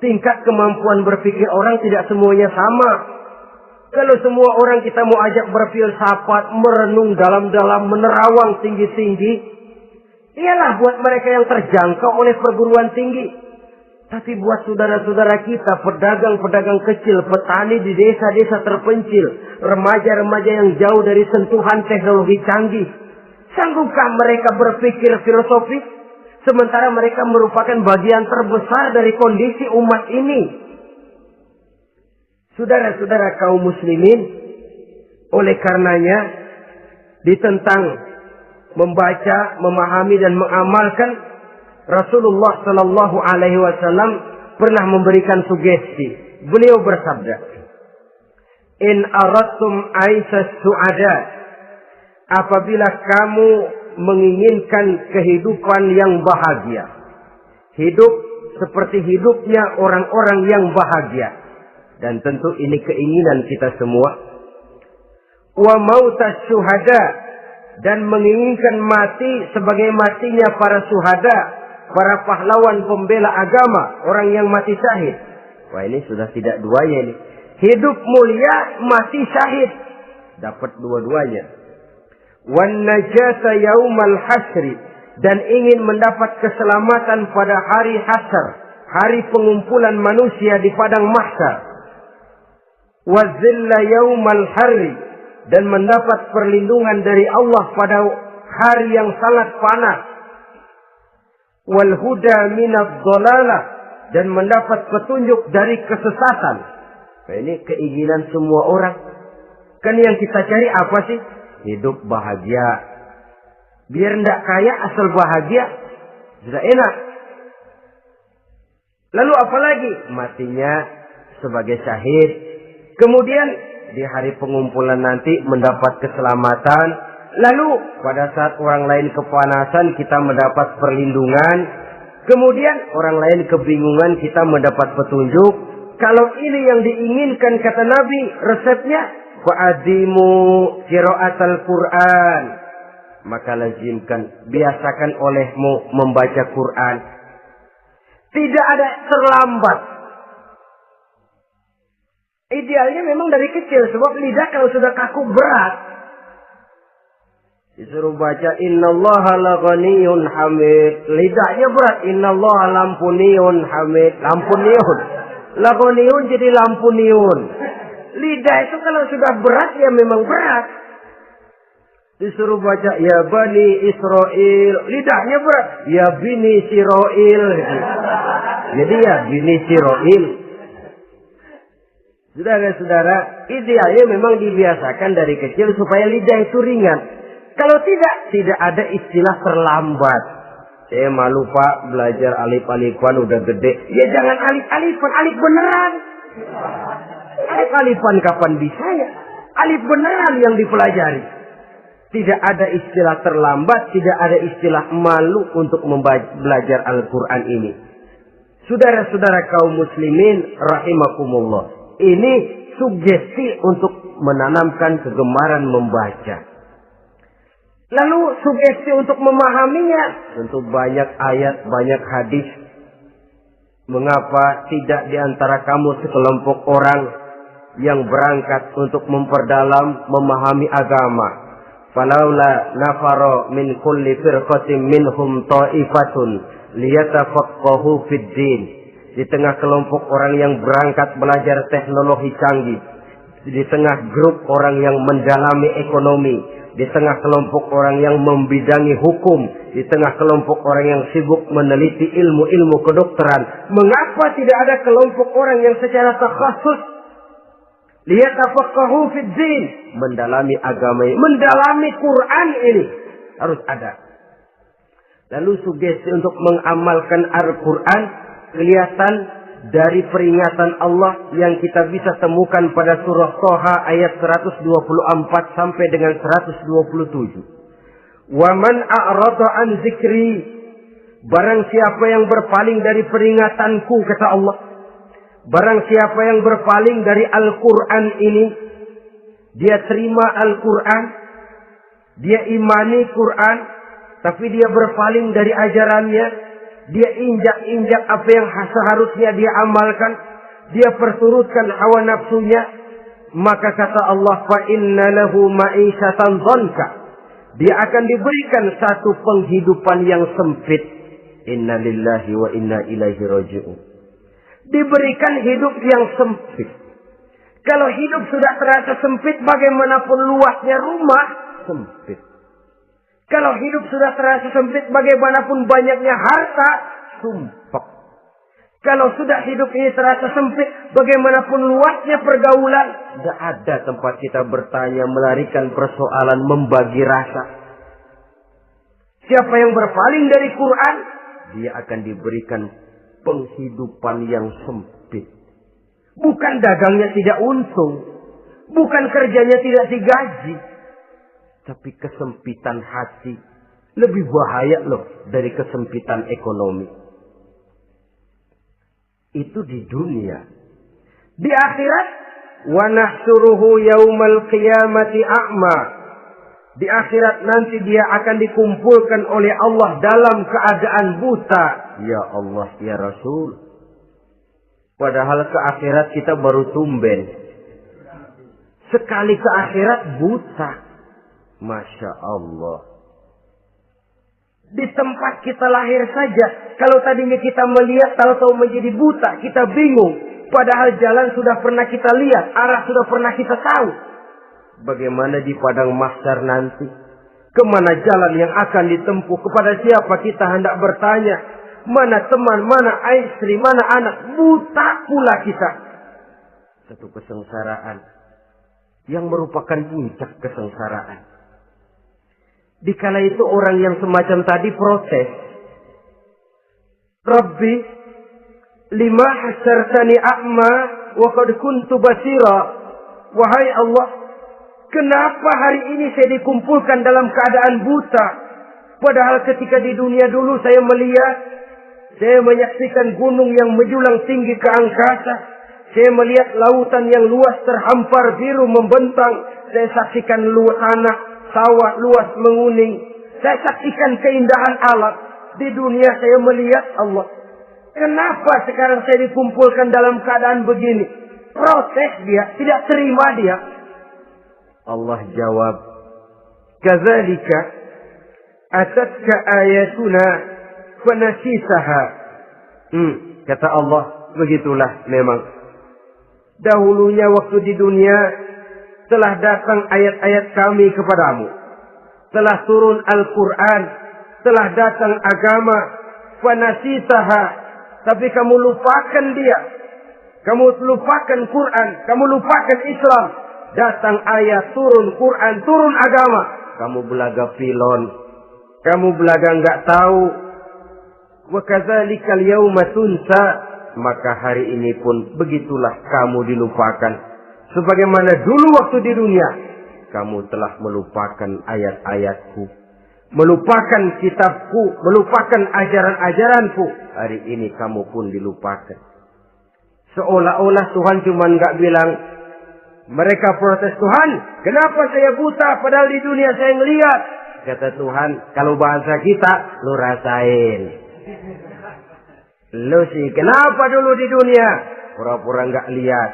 Tingkat kemampuan berpikir orang tidak semuanya sama. Kalau semua orang kita mau ajak berfilsafat, merenung dalam-dalam, menerawang tinggi-tinggi, ialah buat mereka yang terjangkau oleh perguruan tinggi. Tapi buat saudara-saudara kita, pedagang-pedagang kecil, petani di desa-desa terpencil, remaja-remaja yang jauh dari sentuhan teknologi canggih, sanggupkah mereka berpikir filosofis? Sementara mereka merupakan bagian terbesar dari kondisi umat ini. Saudara-saudara kaum muslimin, oleh karenanya ditentang membaca, memahami dan mengamalkan, Rasulullah Sallallahu Alaihi Wasallam pernah memberikan sugesti. Beliau bersabda, "In aradtum aisas su'ada," apabila kamu menginginkan kehidupan yang bahagia, hidup seperti hidupnya orang-orang yang bahagia. Dan tentu ini keinginan kita semua. Wa mautas syuhada, dan menginginkan mati sebagai matinya para syuhada, para pahlawan pembela agama, orang yang mati syahid. Wah, ini sudah tidak duanya ini. Hidup mulia, mati syahid. Dapat dua-duanya. Wan najata yaumal hasri, dan ingin mendapat keselamatan pada hari hasyar, hari pengumpulan manusia di padang mahsyar. Wazilla yaumal harri, dan mendapat perlindungan dari Allah pada hari yang sangat panas. Wal huda minadh dhalalah, dan mendapat petunjuk dari kesesatan. Nah, ini keinginan semua orang. Kan yang kita cari apa sih? Hidup bahagia. Biar tidak kaya asal bahagia, sudah enak. Lalu apalagi? Matinya sebagai syahid. Kemudian di hari pengumpulan nanti mendapat keselamatan. Lalu pada saat orang lain kepanasan kita mendapat perlindungan. Kemudian orang lain kebingungan kita mendapat petunjuk. Kalau ini yang diinginkan kata Nabi, resepnya fa'adimu qiraatal Quran. Maka lazimkan, biasakan olehmu membaca Quran. Tidak ada terlambat. Idealnya memang dari kecil, sebab lidah kalau sudah kaku berat. Disuruh baca innallaha laghaniyun hamid. Lidahnya berat. Innallaha lampuniyun hamid. Lampuniyun. Laghaniyun jadi lampuniyun. Lidah itu kalau sudah berat ya memang berat. Disuruh baca ya bani Israel. Lidahnya berat. Ya bini Siroil. Jadi ya bini Siroil. Saudara-saudara, idealnya memang dibiasakan dari kecil supaya lidah itu ringan. Kalau tidak ada istilah terlambat. Saya malu Pak, belajar alif-alifan udah gede. Ya jangan alif-alifan, alif beneran. Alif-alifan kapan bisa ya? Alif beneran yang dipelajari. Tidak ada istilah terlambat, tidak ada istilah malu untuk belajar Al-Quran ini. Saudara-saudara kaum muslimin rahimakumullah. Ini sugesti untuk menanamkan kegemaran membaca. Lalu sugesti untuk memahaminya. Tentu banyak ayat, banyak hadis. Mengapa tidak di antara kamu sekelompok orang yang berangkat untuk memperdalam, memahami agama. Falaula nafaro min kulli firqatin minhum ta'ifatun liyatafaqahu fid din. Di tengah kelompok orang yang berangkat belajar teknologi canggih, di tengah grup orang yang mendalami ekonomi, di tengah kelompok orang yang membidangi hukum, di tengah kelompok orang yang sibuk meneliti ilmu-ilmu kedokteran, mengapa tidak ada kelompok orang yang secara takhasus liyatafaqahu fid din, mendalami agama ini, mendalami Quran ini, harus ada. Lalu sugesti untuk mengamalkan Al-Quran kelihatan dari peringatan Allah yang kita bisa temukan pada surah Toha ayat 124 sampai dengan 127. Wa man a'rada an zikri, barang siapa yang berpaling dari peringatanku, kata Allah, barang siapa yang berpaling dari Al-Quran ini, dia terima Al-Quran, dia imani Quran, tapi dia berpaling dari ajarannya, dia injak-injak apa yang seharusnya dia amalkan, dia perturutkan hawa nafsunya, maka kata Allah, fa inna lahu ma'isyatan dhanka, dia akan diberikan satu penghidupan yang sempit. Inna lillahi wa inna ilaihi raji'un. Diberikan hidup yang sempit. Kalau hidup sudah terasa sempit, bagaimanapun luasnya rumah, sempit. Kalau hidup sudah terasa sempit, bagaimanapun banyaknya harta, sumpek. Kalau sudah hidup ini terasa sempit, bagaimanapun luasnya pergaulan, tidak ada tempat kita bertanya, melarikan persoalan, membagi rasa. Siapa yang berpaling dari Quran, dia akan diberikan penghidupan yang sempit. Bukan dagangnya tidak untung, bukan kerjanya tidak digaji, tapi kesempitan hati lebih bahaya loh dari kesempitan ekonomi. Itu di dunia. Di akhirat, wa nahsyuruhu yaumal qiyamati a'ma. Di akhirat nanti dia akan dikumpulkan oleh Allah dalam keadaan buta. Ya Allah, ya Rasul. Padahal ke akhirat kita baru tumben. Sekali ke akhirat buta. Masya Allah. Di tempat kita lahir saja, kalau tadinya kita melihat, tahu-tahu menjadi buta, kita bingung. Padahal jalan sudah pernah kita lihat, arah sudah pernah kita tahu. Bagaimana di padang mahsyar nanti? Kemana jalan yang akan ditempuh? Kepada siapa kita hendak bertanya? Mana teman, mana istri, mana anak? Buta pula kita. Satu kesengsaraan yang merupakan puncak kesengsaraan. Dikala itu orang yang semacam tadi protes. Rabbi, lima hasyartani a'ma wa qad kuntu basira. Wahai Allah, kenapa hari ini saya dikumpulkan dalam keadaan buta? Padahal ketika di dunia dulu saya melihat, saya menyaksikan gunung yang menjulang tinggi ke angkasa. Saya melihat lautan yang luas terhampar biru membentang. Saya saksikan luas tanah, sawah luas menguning. Saya saksikan keindahan alam. Di dunia saya melihat Allah. Kenapa sekarang saya dikumpulkan dalam keadaan begini? Protes dia, tidak terima dia. Allah jawab, kadzalika atatka ayatuna fanasitaha. Kata Allah, begitulah memang. Dahulunya waktu di dunia telah datang ayat-ayat kami kepadamu. Telah turun Al-Quran. Telah datang agama. Fanasitaha. Tapi kamu lupakan dia. Kamu lupakan Quran. Kamu lupakan Islam. Datang ayat, turun Quran, turun agama. Kamu belaga pilon. Kamu belaga enggak tahu. Wa kadzalikal yauma tunsa. Maka hari ini pun begitulah kamu dilupakan. Sebagaimana dulu waktu di dunia, kamu telah melupakan ayat-ayatku, melupakan kitabku, melupakan ajaran-ajaranku. Hari ini kamu pun dilupakan. Seolah-olah Tuhan cuma nggak bilang, mereka protes, Tuhan, kenapa saya buta padahal di dunia saya ngelihat. Kata Tuhan, kalau bahasa kita, lu rasain. Lu sih, kenapa dulu di dunia? Pura-pura nggak lihat.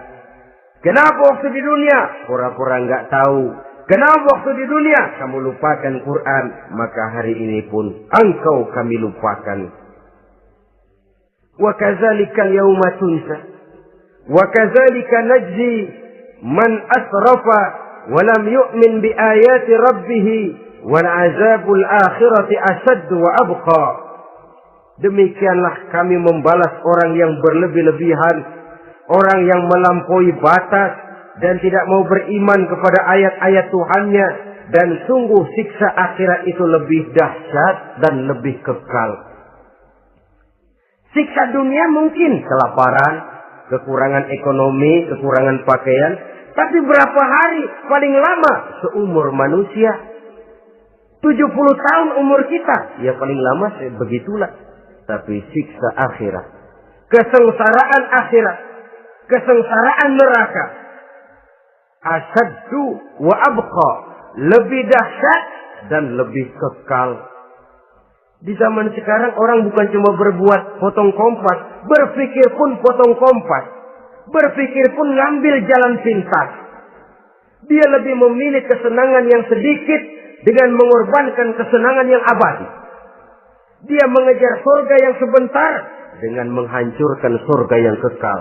Kenapa waktu di dunia? Pura-pura nggak tahu. Kenapa waktu di dunia? Kamu lupakan Quran. Maka hari ini pun engkau kami lupakan. Wa kadzalika al-yawma tunsa. Wa kadzalika najzi man asrafa wa lam yu'min bi ayati rabbih wal azabul akhirati asyaddu wa abqa. Demikianlah kami membalas orang yang berlebih-lebihan, orang yang melampaui batas dan tidak mau beriman kepada ayat-ayat Tuhannya, dan sungguh siksa akhirat itu lebih dahsyat dan lebih kekal. Siksa dunia mungkin kelaparan, kekurangan ekonomi, kekurangan pakaian, tapi berapa hari paling lama seumur manusia? 70 tahun umur kita, ya paling lama begitulah. Tapi siksa akhirat, kesengsaraan akhirat, kesengsaraan neraka, asyaddu wa abqa, lebih dahsyat dan lebih kekal. Di zaman sekarang orang bukan cuma berbuat potong kompas, berpikir pun potong kompas, berpikir pun ngambil jalan pintas. Dia lebih memilih kesenangan yang sedikit dengan mengorbankan kesenangan yang abadi. Dia mengejar surga yang sebentar dengan menghancurkan surga yang kekal.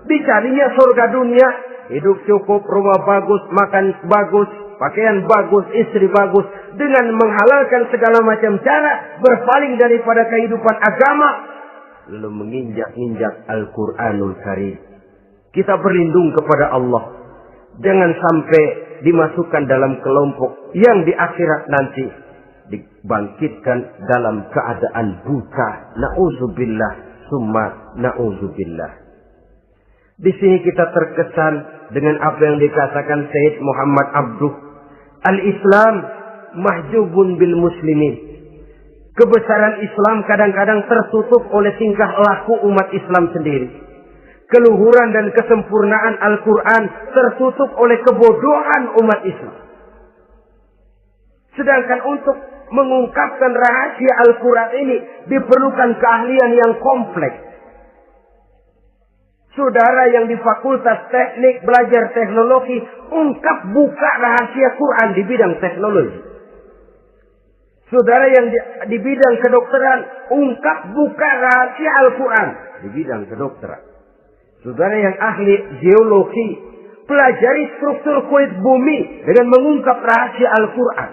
Dicarinya surga dunia, hidup cukup, rumah bagus, makan bagus, pakaian bagus, istri bagus, dengan menghalalkan segala macam cara, berpaling daripada kehidupan agama, lalu menginjak-injak Al-Quranul Karim. Kita berlindung kepada Allah, jangan sampai dimasukkan dalam kelompok yang di akhirat nanti dibangkitkan dalam keadaan buta. Na'udzubillah summa na'udzubillah. Di sini kita terkesan dengan apa yang dikatakan Sayyid Muhammad Abduh, al-Islam mahjubun bil muslimin. Kebesaran Islam kadang-kadang tertutup oleh tingkah laku umat Islam sendiri. Keluhuran dan kesempurnaan Al-Quran tertutup oleh kebodohan umat Islam. Sedangkan untuk mengungkapkan rahasia Al-Quran ini diperlukan keahlian yang kompleks. Saudara yang di Fakultas Teknik belajar teknologi, ungkap buka rahasia Quran di bidang teknologi. Saudara yang di bidang kedokteran, ungkap buka rahasia Al-Quran di bidang kedokteran. Saudara yang ahli geologi, pelajari struktur kulit bumi dengan mengungkap rahasia Al-Quran.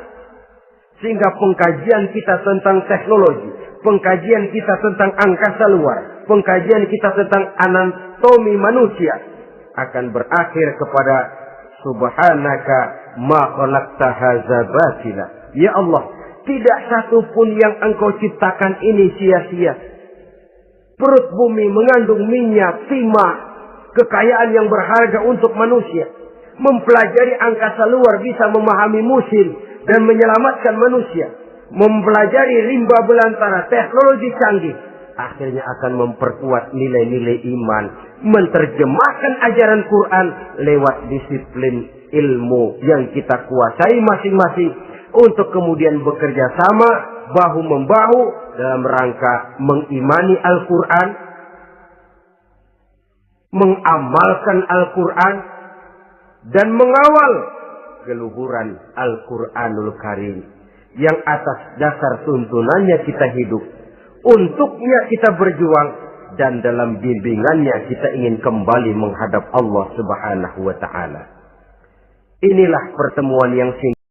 Sehingga pengkajian kita tentang teknologi, pengkajian kita tentang angkasa luar, pengkajian kita tentang anatomi manusia akan berakhir kepada subhanaka ma khalaqta hadza batila. Ya Allah, tidak satu pun yang Engkau ciptakan ini sia-sia. Perut bumi mengandung minyak, timah, kekayaan yang berharga untuk manusia. Mempelajari angkasa luar bisa memahami musim dan menyelamatkan manusia. Mempelajari rimba belantara, teknologi canggih, akhirnya akan memperkuat nilai-nilai iman. Menerjemahkan ajaran Quran lewat disiplin ilmu yang kita kuasai masing-masing, untuk kemudian bekerja sama bahu-membahu dalam rangka mengimani Al-Quran, mengamalkan Al-Quran, dan mengawal keluhuran Al-Quranul Karim yang atas dasar tuntunannya kita hidup, untuknya kita berjuang, dan dalam bimbingannya kita ingin kembali menghadap Allah Subhanahu wa Ta'ala. Inilah pertemuan yang singkat